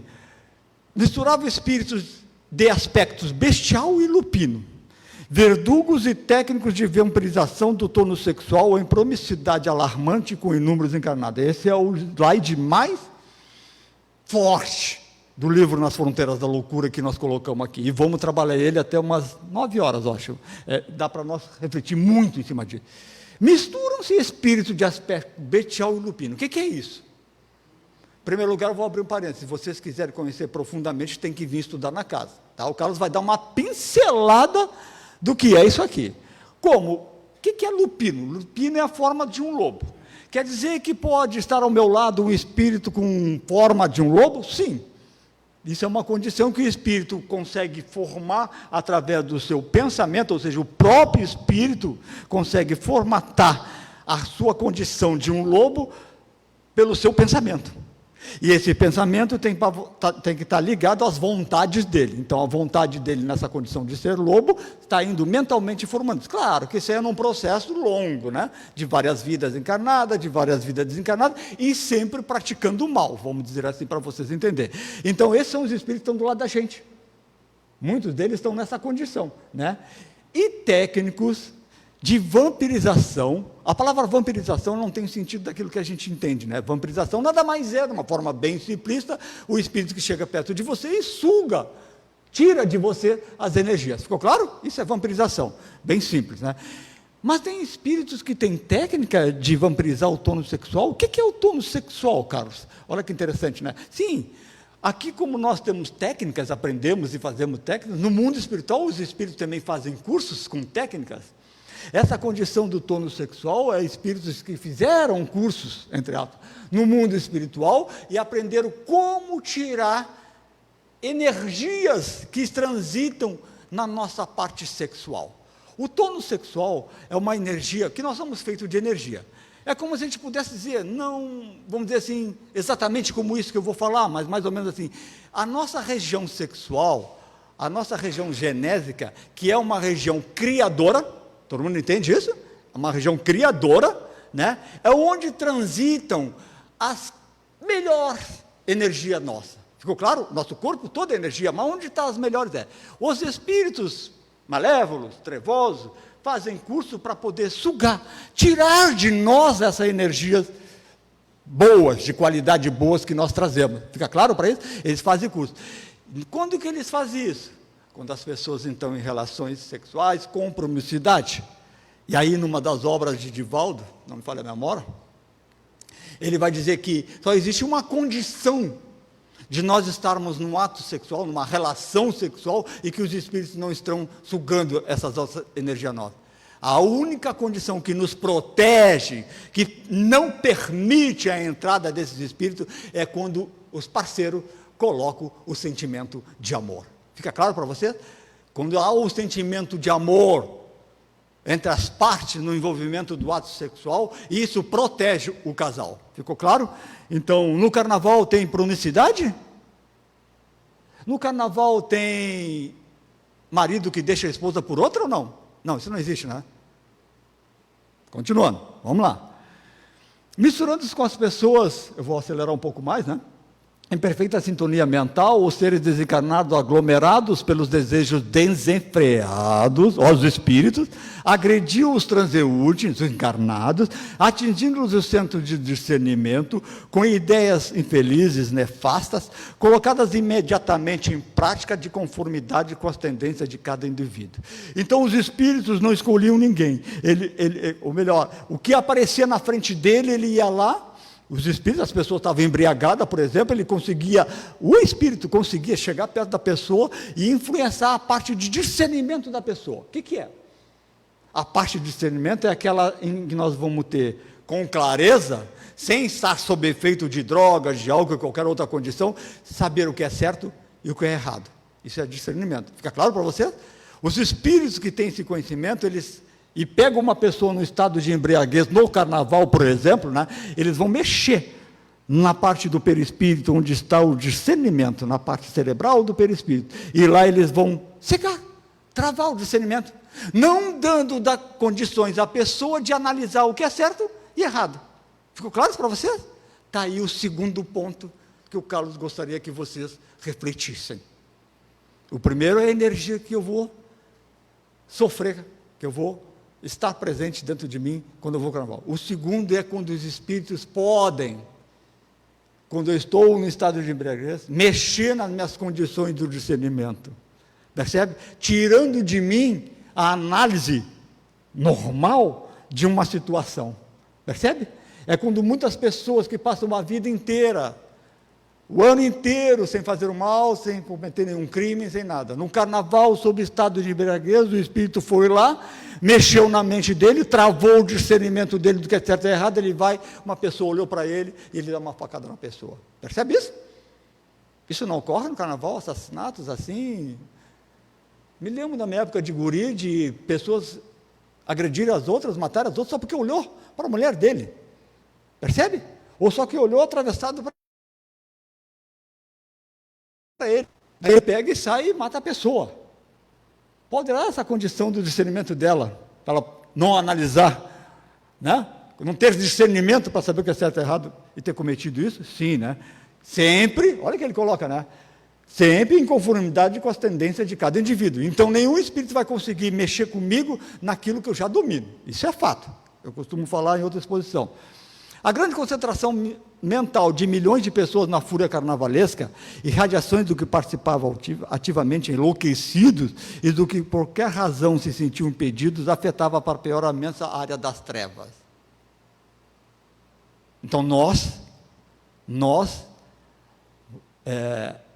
C: Misturava espíritos de aspectos bestial e lupino. Verdugos e técnicos de vampirização do tono sexual em promiscuidade alarmante com inúmeros encarnados. Esse é o slide mais forte do livro Nas Fronteiras da Loucura que nós colocamos aqui. E vamos trabalhar ele até umas 9 horas, eu acho. Dá para nós refletir muito em cima disso. Misturam-se espíritos de aspecto bestial e lupino. O que é isso? Em primeiro lugar, eu vou abrir um parênteses. Se vocês quiserem conhecer profundamente, tem que vir estudar na casa. Tá? O Carlos vai dar uma pincelada do que é isso aqui. Como? O que é lupino? Lupino é a forma de um lobo. Quer dizer que pode estar ao meu lado um espírito com forma de um lobo? Sim. Isso é uma condição que o espírito consegue formar através do seu pensamento, ou seja, o próprio espírito consegue formatar a sua condição de um lobo pelo seu pensamento. E esse pensamento tem que estar ligado às vontades dele. Então, a vontade dele nessa condição de ser lobo está indo mentalmente formando. Claro que isso é num processo longo, né? De várias vidas encarnadas, de várias vidas desencarnadas, e sempre praticando o mal, vamos dizer assim, para vocês entenderem. Então, esses são os espíritos que estão do lado da gente. Muitos deles estão nessa condição, né? E técnicos de vampirização. A palavra vampirização não tem sentido daquilo que a gente entende, né? Vampirização nada mais é, de uma forma bem simplista, o espírito que chega perto de você e suga, tira de você as energias. Ficou claro? Isso é vampirização, bem simples, né? Mas tem espíritos que têm técnica de vampirizar o tono sexual. O que é o tono sexual, Carlos? Olha que interessante, né? Sim, aqui como nós temos técnicas, aprendemos e fazemos técnicas, no mundo espiritual os espíritos também fazem cursos com técnicas. Essa condição do tono sexual é espíritos que fizeram cursos, entre aspas, no mundo espiritual e aprenderam como tirar energias que transitam na nossa parte sexual. O tono sexual é uma energia, que nós somos feitos de energia. É como se a gente pudesse dizer, não, vamos dizer assim, exatamente como isso que eu vou falar, mas mais ou menos assim, a nossa região sexual, a nossa região genésica, que é uma região criadora, todo mundo entende isso? É uma região criadora, né? É onde transitam as melhores energias nossas. Ficou claro? Nosso corpo, toda a energia, mas onde estão as melhores? Os espíritos malévolos, trevosos, fazem curso para poder sugar, tirar de nós essas energias boas, de qualidade boas que nós trazemos. Fica claro para eles? Eles fazem curso. E quando que eles fazem isso? Quando as pessoas estão em relações sexuais com promiscuidade. E aí, numa das obras de Divaldo, não me falha a memória, ele vai dizer que só existe uma condição de nós estarmos num ato sexual, numa relação sexual, e que os espíritos não estão sugando essas nossas energias nossas. A única condição que nos protege, que não permite a entrada desses espíritos, é quando os parceiros colocam o sentimento de amor. Fica claro para você? Quando há o sentimento de amor entre as partes no envolvimento do ato sexual, isso protege o casal. Ficou claro? Então, no carnaval tem pronicidade? No carnaval tem marido que deixa a esposa por outra ou não? Não, isso não existe, né? Continuando, vamos lá. Misturando-se com as pessoas, eu vou acelerar um pouco mais, né? Em perfeita sintonia mental, os seres desencarnados aglomerados pelos desejos desenfreados, os espíritos, agrediam os transeúntes, os encarnados, atingindo-os o centro de discernimento, com ideias infelizes, nefastas, colocadas imediatamente em prática de conformidade com as tendências de cada indivíduo. Então, os espíritos não escolhiam ninguém. Ou melhor, o que aparecia na frente dele, ele ia lá. Os espíritos, as pessoas estavam embriagadas, por exemplo, o espírito conseguia chegar perto da pessoa e influenciar a parte de discernimento da pessoa. O que é? A parte de discernimento é aquela em que nós vamos ter com clareza, sem estar sob efeito de drogas, de álcool, qualquer outra condição, saber o que é certo e o que é errado. Isso é discernimento. Fica claro para você? Os espíritos que têm esse conhecimento, e pega uma pessoa no estado de embriaguez, no carnaval, por exemplo, né, eles vão mexer na parte do perispírito, onde está o discernimento, na parte cerebral do perispírito, e lá eles vão cegar, travar o discernimento, não dando condições à pessoa de analisar o que é certo e errado. Ficou claro isso para vocês? Está aí o segundo ponto que o Carlos gostaria que vocês refletissem. O primeiro é a energia que eu vou sofrer, que eu vou estar presente dentro de mim quando eu vou ao carnaval. O segundo é quando os espíritos podem, quando eu estou no estado de embriaguez, mexer nas minhas condições do discernimento. Percebe? Tirando de mim a análise normal de uma situação. Percebe? É quando muitas pessoas que passam uma vida inteira, o ano inteiro, sem fazer o mal, sem cometer nenhum crime, sem nada. No carnaval, sob estado de embriaguez, o espírito foi lá, mexeu na mente dele, travou o discernimento dele do que é certo e errado, ele vai, uma pessoa olhou para ele e ele dá uma facada na pessoa. Percebe isso? Isso não ocorre no carnaval, assassinatos assim. Me lembro da minha época de guri, de pessoas agredirem as outras, matarem as outras, só porque olhou para a mulher dele. Percebe? Ou só que olhou atravessado para ele. Aí ele pega e sai e mata a pessoa. Pode dar essa condição do discernimento dela, para ela não analisar, né? Não ter discernimento para saber o que é certo e errado e ter cometido isso? Sim, né? Sempre, olha o que ele coloca, né? Sempre em conformidade com as tendências de cada indivíduo. Então, nenhum espírito vai conseguir mexer comigo naquilo que eu já domino. Isso é fato. Eu costumo falar em outra exposição. A grande concentração mental de milhões de pessoas na fúria carnavalesca e radiações do que participavam ativamente enlouquecidos e do que por qualquer razão se sentiam impedidos, afetava para pioramento a área das trevas. Então nós,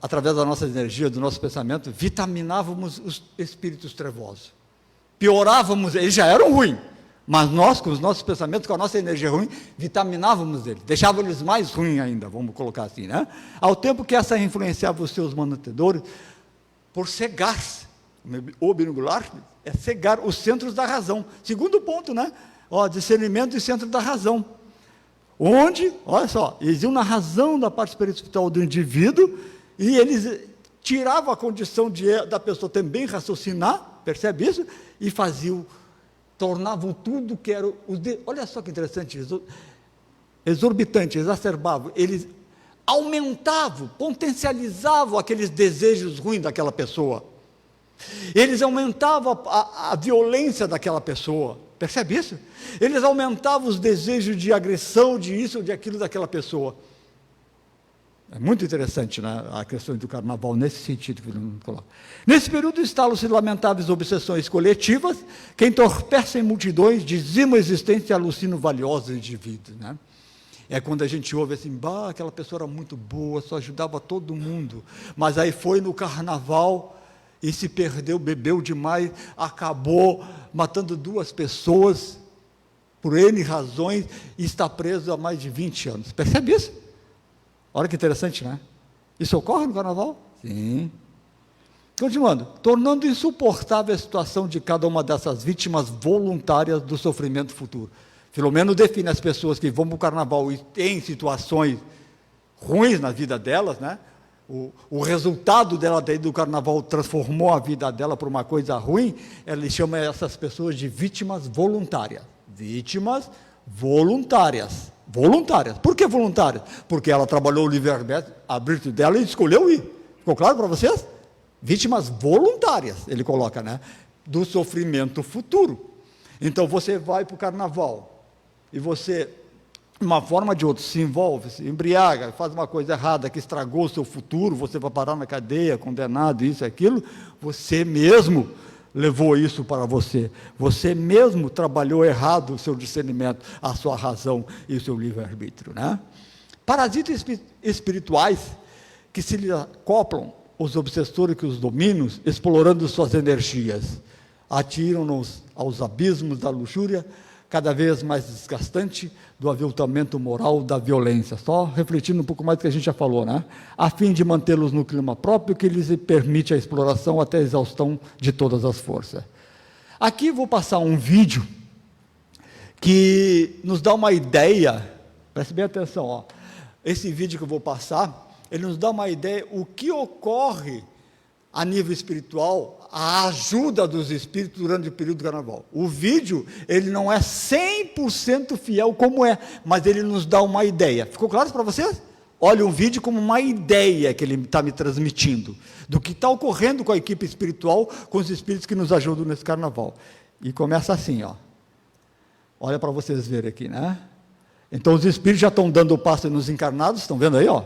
C: através da nossa energia, do nosso pensamento, vitaminávamos os espíritos trevosos. Piorávamos, eles já eram ruins. Mas nós, com os nossos pensamentos, com a nossa energia ruim, vitaminávamos eles, deixávamos eles mais ruins ainda, vamos colocar assim, né? Ao tempo que essa influenciava os seus manutedores, por cegar-se, o binugular é cegar os centros da razão. Segundo ponto, né? Discernimento e centro da razão. onde, olha só, eles iam na razão da parte espiritual do indivíduo, e eles tiravam a condição da pessoa também raciocinar, percebe isso? E faziam, tornavam tudo que era, olha só que interessante, exorbitante, exacerbavam, eles aumentavam, potencializavam aqueles desejos ruins daquela pessoa, eles aumentavam a violência daquela pessoa, percebe isso? Eles aumentavam os desejos de agressão, de isso ou de aquilo daquela pessoa. É muito interessante, né, a questão do carnaval, nesse sentido que ele coloca. Nesse período instalam-se lamentáveis obsessões coletivas, que entorpecem multidões, dizimam a existência e alucinam valiosos indivíduos, né? É quando a gente ouve assim, aquela pessoa era muito boa, só ajudava todo mundo, mas aí foi no carnaval e se perdeu, bebeu demais, acabou matando 2 pessoas, por N razões, e está preso há mais de 20 anos. Percebe isso? Olha que interessante, né? Isso ocorre no carnaval? Sim. Continuando, tornando insuportável a situação de cada uma dessas vítimas voluntárias do sofrimento futuro. Filomeno define as pessoas que vão para o carnaval e têm situações ruins na vida delas, né? O resultado dela do carnaval transformou a vida dela para uma coisa ruim, ele chama essas pessoas de vítimas voluntárias. Vítimas voluntárias. Voluntárias. Por que voluntárias? Porque ela trabalhou o livre-arbítrio dela e escolheu ir. Ficou claro para vocês? Vítimas voluntárias, ele coloca, né? Do sofrimento futuro. Então você vai para o carnaval e você, de uma forma ou de outra, se envolve, se embriaga, faz uma coisa errada que estragou o seu futuro, você vai parar na cadeia, condenado, isso e aquilo, você mesmo levou isso para você. Você mesmo trabalhou errado o seu discernimento, a sua razão e o seu livre-arbítrio, né? Parasitas espirituais que se lhe acoplam, os obsessores que os dominam, explorando suas energias, atiram-nos aos abismos da luxúria, cada vez mais desgastante, do aviltamento moral, da violência. Só refletindo um pouco mais do que a gente já falou, né? A fim de mantê-los no clima próprio que lhes permite a exploração até a exaustão de todas as forças. Aqui vou passar um vídeo que nos dá uma ideia, preste bem atenção, ó. Esse vídeo que eu vou passar, ele nos dá uma ideia o que ocorre a nível espiritual, a ajuda dos espíritos durante o período do carnaval. O vídeo, ele não é 100% fiel como é, mas ele nos dá uma ideia. Ficou claro para vocês? Olha o vídeo como uma ideia que ele está me transmitindo, do que está ocorrendo com a equipe espiritual, com os espíritos que nos ajudam nesse carnaval. E começa assim, ó. Olha para vocês verem aqui, né? Então os espíritos já estão dando o passo nos encarnados, estão vendo aí, ó?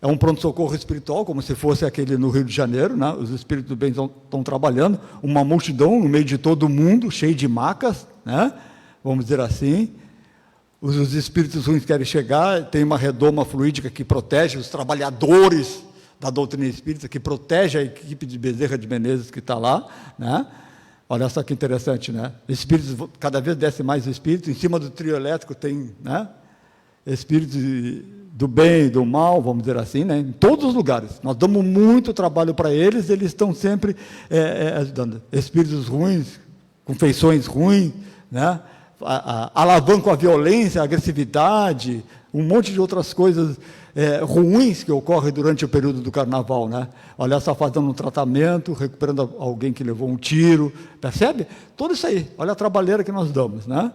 C: É um pronto-socorro espiritual, como se fosse aquele no Rio de Janeiro, né? Os espíritos do bem estão trabalhando, uma multidão no meio de todo mundo, cheio de macas, né? Vamos dizer assim. Os espíritos ruins querem chegar, tem uma redoma fluídica que protege os trabalhadores da doutrina espírita, que protege a equipe de Bezerra de Menezes que está lá, né? Olha só que interessante, né? Espíritos, cada vez desce mais espíritos, em cima do trio elétrico tem, né? Espíritos do bem e do mal, vamos dizer assim, né? Em todos os lugares. Nós damos muito trabalho para eles, eles estão sempre ajudando. Espíritos ruins, com feições ruins, né? Alavancam a violência, a agressividade, um monte de outras coisas ruins que ocorrem durante o período do carnaval, né? Olha só, fazendo um tratamento, recuperando alguém que levou um tiro, percebe? Tudo isso aí, olha a trabalheira que nós damos, né?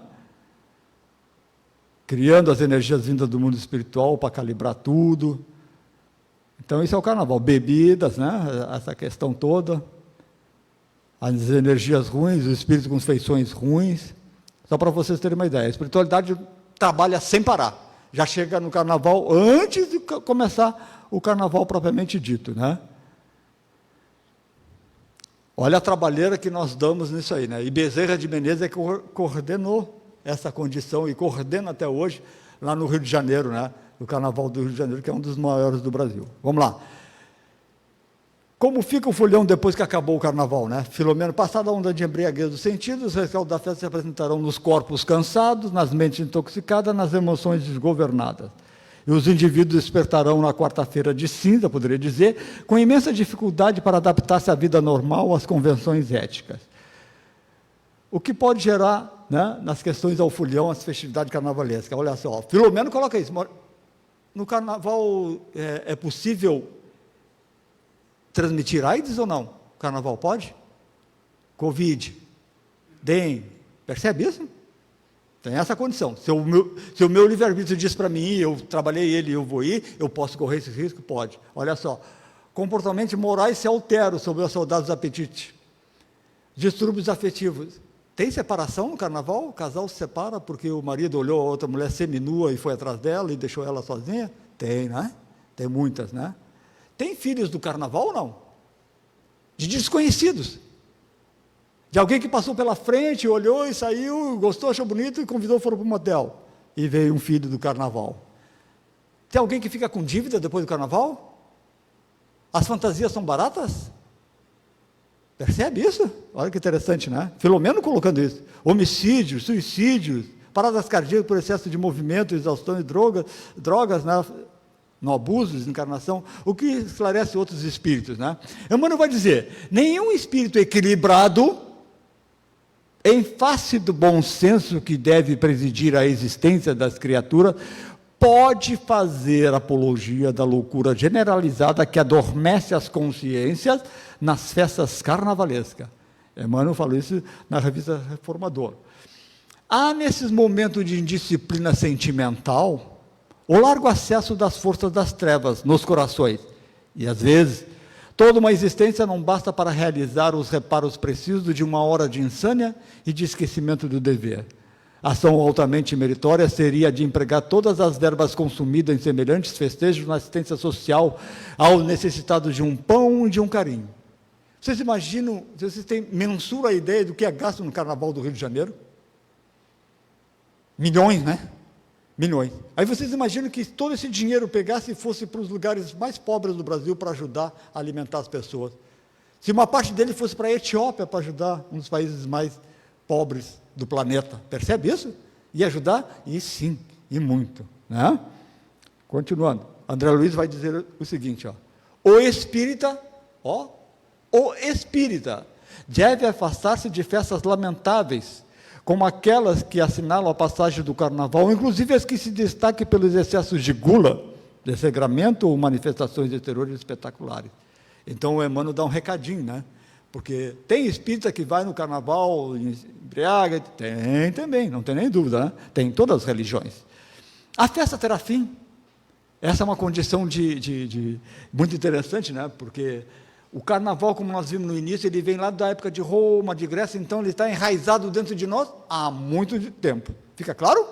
C: Criando as energias vindas do mundo espiritual para calibrar tudo. Então, isso é o carnaval. Bebidas, né? Essa questão toda. As energias ruins, os espíritos com feições ruins. Só para vocês terem uma ideia. A espiritualidade trabalha sem parar. Já chega no carnaval antes de começar o carnaval propriamente dito, né? Olha a trabalheira que nós damos nisso aí, né? E Bezerra de Menezes é que coordenou essa condição e coordena até hoje lá no Rio de Janeiro, né? No Carnaval do Rio de Janeiro, que é um dos maiores do Brasil. Vamos lá. Como fica o folhão depois que acabou o carnaval, né? Filomeno, passada a onda de embriaguez dos sentidos, os rescaldos da festa se apresentarão nos corpos cansados, nas mentes intoxicadas, nas emoções desgovernadas. E os indivíduos despertarão na quarta-feira de cinza, poderia dizer, com imensa dificuldade para adaptar-se à vida normal, às convenções éticas. o que pode gerar, né, nas questões ao fulhão, as festividades carnavalescas. Olha só, Filomeno coloca isso. No carnaval é possível transmitir AIDS ou não? Carnaval pode? Covid, dengue, percebe isso? Tem essa condição. Se o meu livre-arbítrio diz para mim, eu trabalhei ele, eu vou ir, eu posso correr esse risco? Pode. Olha só, comportamentos morais se alteram sobre os soldados do apetite. Distúrbios afetivos. Tem separação no carnaval? O casal se separa porque o marido olhou a outra mulher seminua e foi atrás dela e deixou ela sozinha? Tem, né? Tem muitas, né? Tem filhos do carnaval ou não? De desconhecidos. De alguém que passou pela frente, olhou e saiu, gostou, achou bonito e convidou, foram para o motel. E veio um filho do carnaval. Tem alguém que fica com dívida depois do carnaval? As fantasias são baratas? Percebe isso? Olha que interessante, né? Filomeno colocando isso. Homicídios, suicídios, paradas cardíacas por excesso de movimento, exaustão e drogas, né? No abuso, desencarnação, o que esclarece outros espíritos, né? Emmanuel vai dizer, nenhum espírito equilibrado, em face do bom senso que deve presidir a existência das criaturas, pode fazer apologia da loucura generalizada que adormece as consciências nas festas carnavalescas. Emmanuel falou isso na revista Reformador. Há nesses momentos de indisciplina sentimental o largo acesso das forças das trevas nos corações. E às vezes, toda uma existência não basta para realizar os reparos precisos de uma hora de insânia e de esquecimento do dever. Ação altamente meritória seria de empregar todas as verbas consumidas em semelhantes festejos na assistência social ao necessitado de um pão e de um carinho. Vocês imaginam, vocês mensuram a ideia do que é gasto no Carnaval do Rio de Janeiro? Milhões, né? Milhões. Aí vocês imaginam que todo esse dinheiro pegasse e fosse para os lugares mais pobres do Brasil para ajudar a alimentar as pessoas. Se uma parte dele fosse para a Etiópia para ajudar um dos países mais pobres do planeta. Percebe isso? Ia ajudar? E sim, e muito. Né? Continuando. André Luiz vai dizer o seguinte, o espírita deve afastar-se de festas lamentáveis, como aquelas que assinalam a passagem do carnaval, inclusive as que se destaquem pelos excessos de gula, desregramento ou manifestações exteriores espetaculares. Então o Emmanuel dá um recadinho, né? Porque tem espírita que vai no carnaval, embriaga, tem também, não tem nem dúvida, né? Tem em todas as religiões. A festa terá fim. Essa é uma condição muito interessante, né? Porque o carnaval, como nós vimos no início, ele vem lá da época de Roma, de Grécia, então ele está enraizado dentro de nós há muito tempo. Fica claro?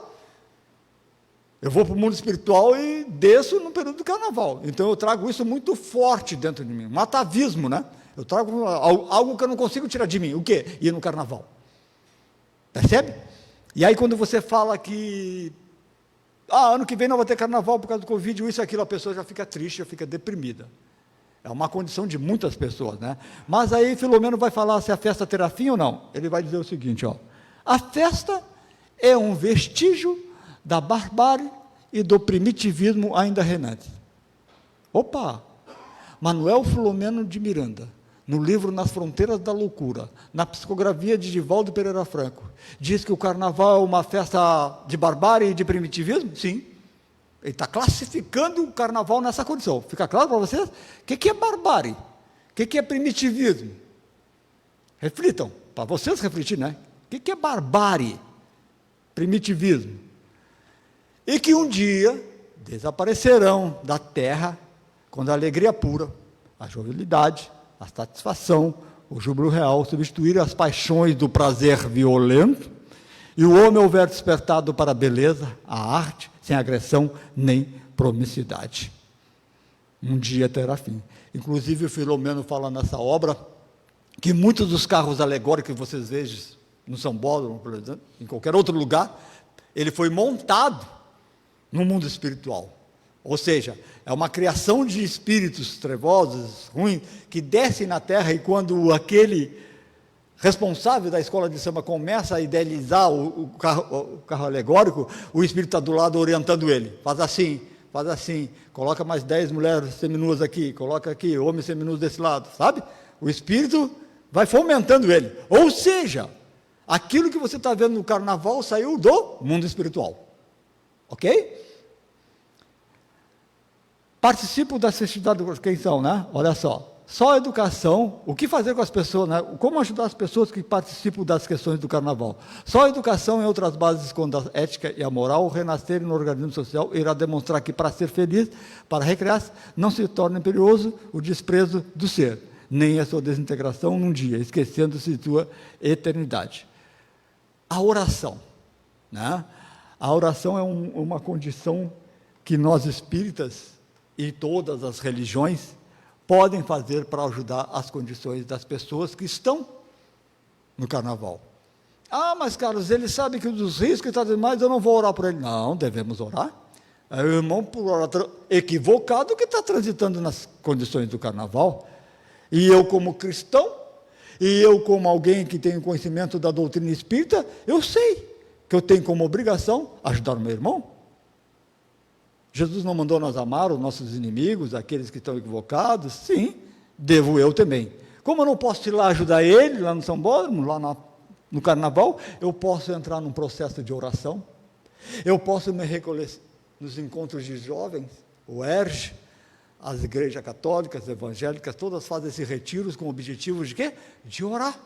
C: Eu vou para o mundo espiritual e desço no período do carnaval. Então eu trago isso muito forte dentro de mim, um atavismo, né? Eu trago algo que eu não consigo tirar de mim. O quê? Ir no carnaval. Percebe? E aí quando você fala que ano que vem não vai ter carnaval por causa do Covid, isso e aquilo, a pessoa já fica triste, já fica deprimida. É uma condição de muitas pessoas, né? Mas aí Filomeno vai falar se a festa terá fim ou não. Ele vai dizer o seguinte, a festa é um vestígio da barbárie e do primitivismo ainda reinantes. Opa! Manuel Filomeno de Miranda, no livro Nas Fronteiras da Loucura, na psicografia de Divaldo Pereira Franco, diz que o carnaval é uma festa de barbárie e de primitivismo? Sim. Ele está classificando o carnaval nessa condição. Fica claro para vocês? O que é barbárie? O que é primitivismo? Reflitam, para vocês refletirem, né? O que é barbárie? Primitivismo. E que um dia desaparecerão da terra quando a alegria pura, a jovialidade, a satisfação, o júbilo real substituírem as paixões do prazer violento e o homem houver despertado para a beleza, a arte, sem agressão nem promiscuidade. Um dia terá fim. Inclusive o Filomeno fala nessa obra que muitos dos carros alegóricos que vocês vejam no São Bódromo, por exemplo, em qualquer outro lugar, ele foi montado no mundo espiritual. Ou seja, é uma criação de espíritos trevosos, ruins, que descem na terra e quando aquele responsável da escola de samba começa a idealizar o carro alegórico, o espírito está do lado orientando ele. Faz assim, coloca mais 10 mulheres seminuas aqui, coloca aqui, homens seminuos desse lado, sabe? O espírito vai fomentando ele. Ou seja, Aquilo que você está vendo no carnaval saiu do mundo espiritual. Ok? Participo das festividades, quem são, né? Olha só. Só a educação, o que fazer com as pessoas, né? Como ajudar as pessoas que participam das questões do carnaval. Só a educação e outras bases como a ética e a moral renascerem no organismo social irá demonstrar que para ser feliz, para recrear-se, não se torna imperioso o desprezo do ser, nem a sua desintegração num dia, esquecendo-se de sua eternidade. A oração, né? A oração é uma condição que nós espíritas e todas as religiões podem fazer para ajudar as condições das pessoas que estão no carnaval. Ah, mas Carlos, ele sabe que dos riscos está dizendo, mas eu não vou orar por ele. Não, devemos orar. É o irmão por orar equivocado que está transitando nas condições do carnaval. E eu como cristão, e eu como alguém que tem conhecimento da doutrina espírita, eu sei que eu tenho como obrigação ajudar o meu irmão. Jesus não mandou nós amar os nossos inimigos, aqueles que estão equivocados? Sim, devo eu também. Como eu não posso ir lá ajudar ele, lá no São Bódromo, lá no carnaval, eu posso entrar num processo de oração, eu posso me recolher nos encontros de jovens, o ERJ, as igrejas católicas, evangélicas, todas fazem esses retiros com o objetivo de quê? De orar.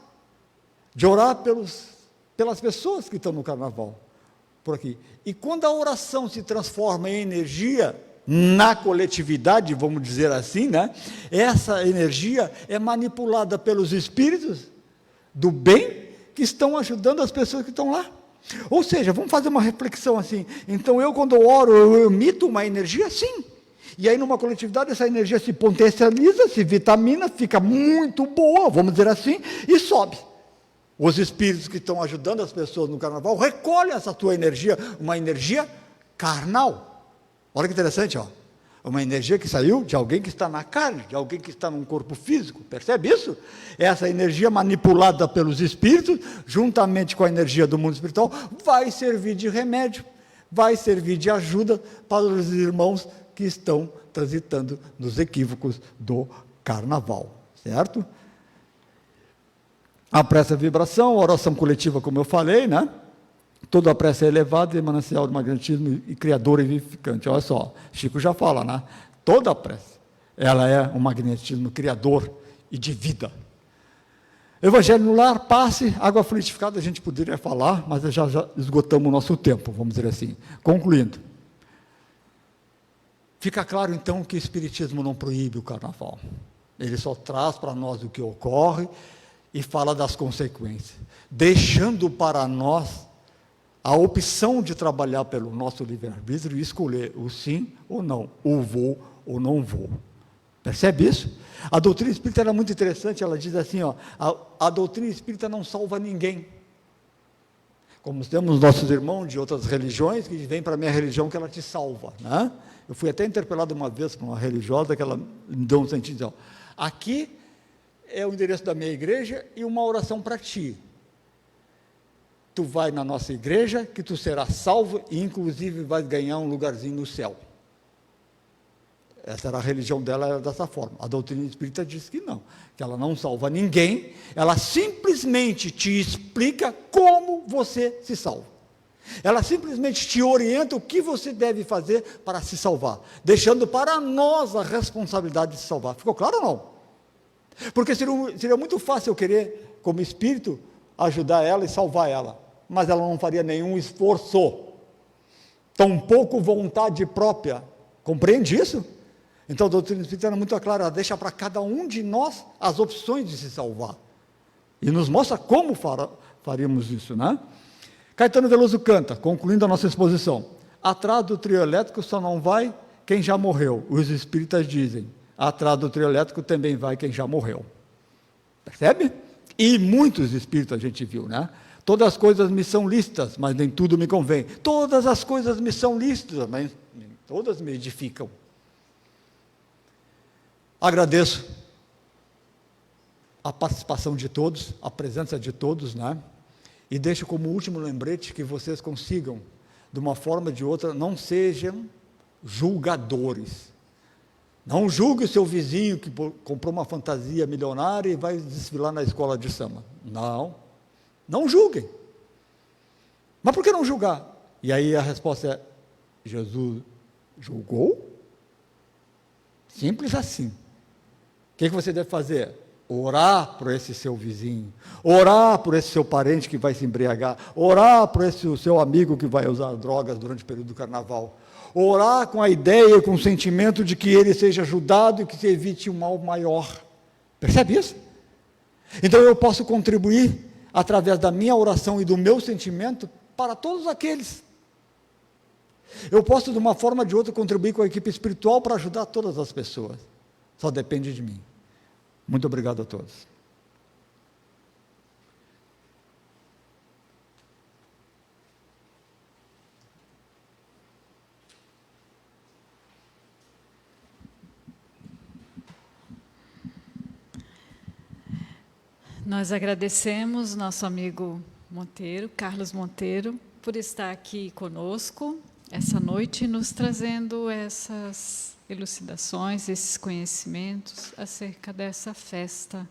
C: De orar pelas pessoas que estão no carnaval. Por aqui. E quando a oração se transforma em energia na coletividade, vamos dizer assim, né? Essa energia é manipulada pelos espíritos do bem que estão ajudando as pessoas que estão lá. Ou seja, vamos fazer uma reflexão assim. Então eu quando oro, eu emito uma energia, sim. E aí numa coletividade essa energia se potencializa, se vitamina, fica muito boa, vamos dizer assim, e sobe. Os espíritos que estão ajudando as pessoas no carnaval recolhem essa tua energia, uma energia carnal. Olha que interessante, ó. Uma energia que saiu de alguém que está na carne, de alguém que está num corpo físico. Percebe isso? Essa energia manipulada pelos espíritos, juntamente com a energia do mundo espiritual, vai servir de remédio, vai servir de ajuda para os irmãos que estão transitando nos equívocos do carnaval. Certo? A prece é vibração, a oração coletiva, como eu falei, né? Toda a prece é elevada, é manancial de magnetismo e criadora e vivificante. Olha só, Chico já fala, né? Toda a prece, ela é um magnetismo criador e de vida. Evangelho no lar, passe, água fluidificada, a gente poderia falar, mas já esgotamos o nosso tempo, vamos dizer assim. Concluindo. Fica claro, então, que o Espiritismo não proíbe o carnaval. Ele só traz para nós o que ocorre e fala das consequências, deixando para nós a opção de trabalhar pelo nosso livre-arbítrio e escolher o sim ou não, o vou ou não vou. Percebe isso? A doutrina espírita era muito interessante, ela diz assim, ó, a doutrina espírita não salva ninguém. Como temos nossos irmãos de outras religiões, que vêm para a minha religião que ela te salva, né? Eu fui até interpelado uma vez por uma religiosa, que ela me deu um sentido, ó, aqui é o endereço da minha igreja e uma oração para ti. Tu vai na nossa igreja, que tu serás salvo e inclusive vais ganhar um lugarzinho no céu. Essa era a religião dela, era dessa forma. A doutrina espírita diz que não, que ela não salva ninguém, ela simplesmente te explica como você se salva. Ela simplesmente te orienta o que você deve fazer para se salvar, deixando para nós a responsabilidade de se salvar. Ficou claro ou não? Porque seria muito fácil eu querer, como espírito, ajudar ela e salvar ela, mas ela não faria nenhum esforço, tampouco vontade própria. Compreende isso? Então a doutrina espírita era muito clara, ela deixa para cada um de nós as opções de se salvar. E nos mostra como faríamos isso, né? Caetano Veloso canta, concluindo a nossa exposição, atrás do trio elétrico só não vai quem já morreu. Os espíritas dizem, atrás do trio elétrico também vai quem já morreu. Percebe? E muitos espíritos a gente viu, né? Todas as coisas me são lícitas, mas nem tudo me convém. Todas as coisas me são lícitas, mas nem todas me edificam. Agradeço a participação de todos, a presença de todos, né? E deixo como último lembrete que vocês consigam, de uma forma ou de outra, não sejam julgadores. Não julgue o seu vizinho que comprou uma fantasia milionária e vai desfilar na escola de samba. Não. Não julguem. Mas por que não julgar? E aí a resposta é: Jesus julgou? Simples assim. O que você deve fazer? Orar por esse seu vizinho, orar por esse seu parente que vai se embriagar, orar por esse seu amigo que vai usar drogas durante o período do carnaval, orar com a ideia, com o sentimento de que ele seja ajudado e que se evite um mal maior. Percebe isso? Então eu posso contribuir através da minha oração e do meu sentimento para todos aqueles. Eu posso de uma forma ou de outra contribuir com a equipe espiritual para ajudar todas as pessoas. Só depende de mim. Muito obrigado a todos.
D: Nós agradecemos nosso amigo Monteiro, Carlos Monteiro, por estar aqui conosco essa noite, nos trazendo essas elucidações, esses conhecimentos acerca dessa festa,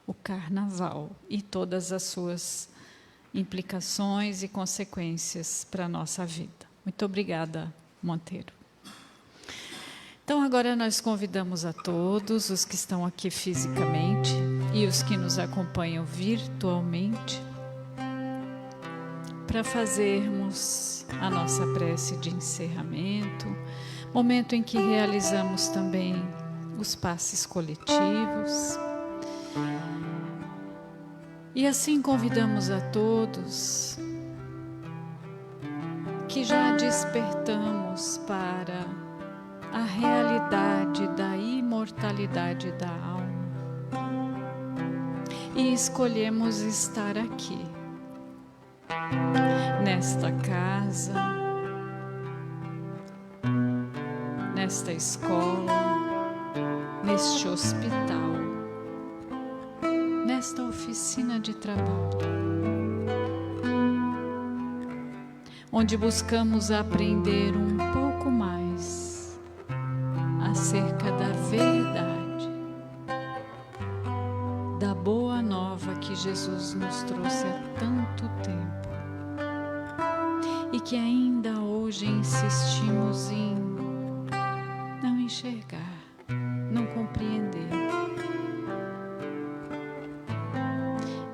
D: o Carnaval, e todas as suas implicações e consequências para a nossa vida. Muito obrigada, Monteiro. Então, agora nós convidamos a todos os que estão aqui fisicamente e os que nos acompanham virtualmente para fazermos a nossa prece de encerramento, momento em que realizamos também os passes coletivos. E assim convidamos a todos que já despertamos para a realidade da imortalidade da alma e escolhemos estar aqui, nesta casa, nesta escola, neste hospital, nesta oficina de trabalho, onde buscamos aprender um pouco mais acerca da verdade, da boa nova que Jesus nos trouxe há tanto tempo e que ainda hoje insistimos em não enxergar, não compreender.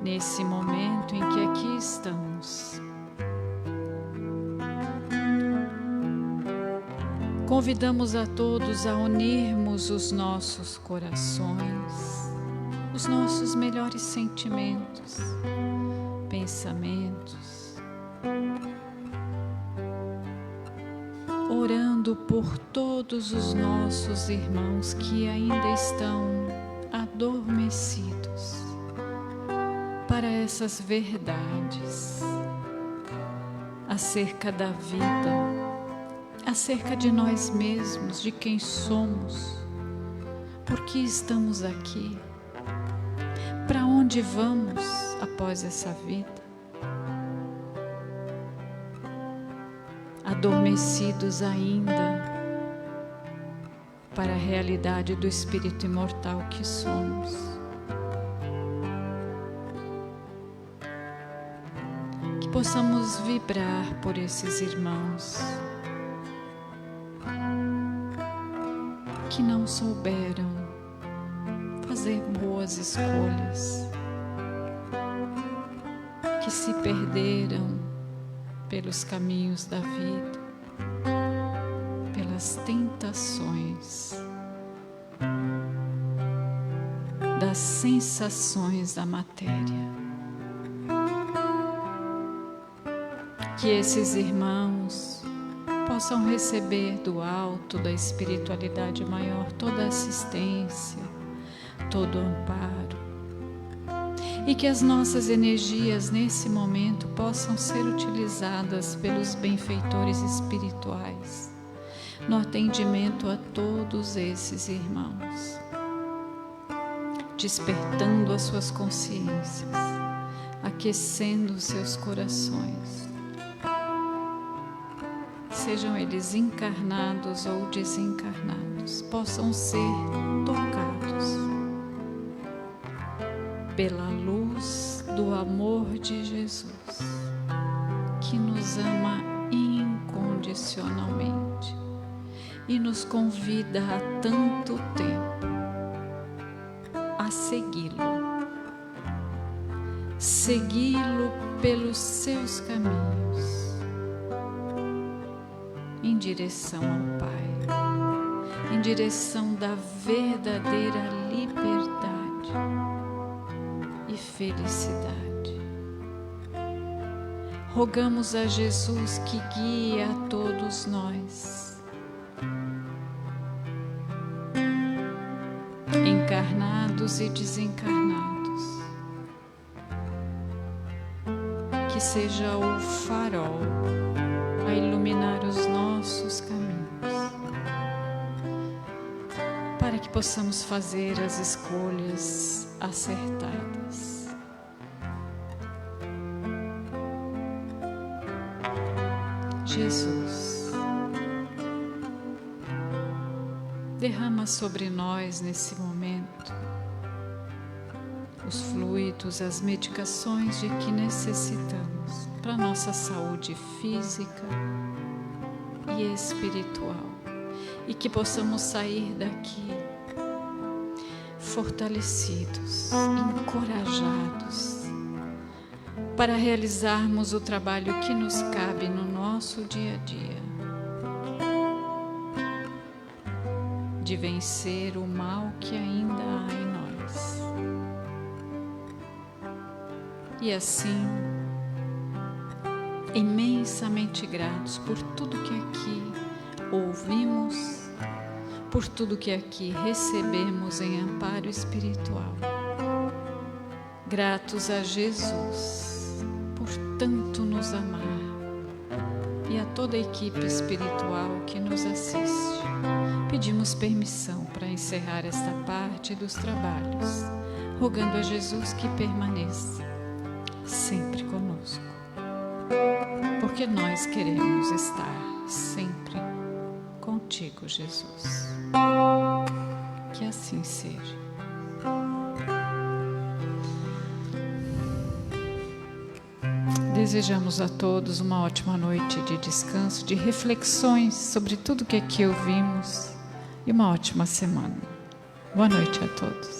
D: Nesse momento em que aqui estamos, convidamos a todos a unirmos os nossos corações, os nossos melhores sentimentos, pensamentos, orando por todos os nossos irmãos que ainda estão adormecidos para essas verdades acerca da vida, acerca de nós mesmos, de quem somos, por que estamos aqui, para onde vamos após essa vida. Adormecidos ainda para a realidade do espírito imortal que somos. Que possamos vibrar por esses irmãos que não souberam fazer boas escolhas, que se perderam pelos caminhos da vida, pelas tentações, das sensações da matéria. Que esses irmãos possam receber do alto, da espiritualidade maior, toda a assistência, todo o amparo, e que as nossas energias nesse momento possam ser utilizadas pelos benfeitores espirituais no atendimento a todos esses irmãos, despertando as suas consciências, aquecendo os seus corações, sejam eles encarnados ou desencarnados, possam ser tocados pela luz do amor de Jesus, que nos ama incondicionalmente e nos convida há tanto tempo a segui-lo pelos seus caminhos, em direção ao Pai, em direção da verdadeira liberdade e felicidade. Rogamos a Jesus que guie a todos nós, encarnados e desencarnados, que seja o farol a iluminar os nossos caminhos, para que possamos fazer as escolhas acertadas. Jesus, derrama sobre nós nesse momento os fluidos, as medicações de que necessitamos para a nossa saúde física e espiritual, e que possamos sair daqui fortalecidos, encorajados, para realizarmos o trabalho que nos cabe no nosso dia a dia, de vencer o mal que ainda há em nós. E assim, imensamente gratos por tudo que aqui ouvimos, por tudo que aqui recebemos em amparo espiritual. Gratos a Jesus por tanto nos amar e a toda a equipe espiritual que nos assiste. Pedimos permissão para encerrar esta parte dos trabalhos, rogando a Jesus que permaneça sempre conosco, porque nós queremos estar sempre contigo, Jesus. Que assim seja. Desejamos a todos uma ótima noite de descanso, de reflexões sobre tudo que aqui ouvimos e uma ótima semana. Boa noite a todos.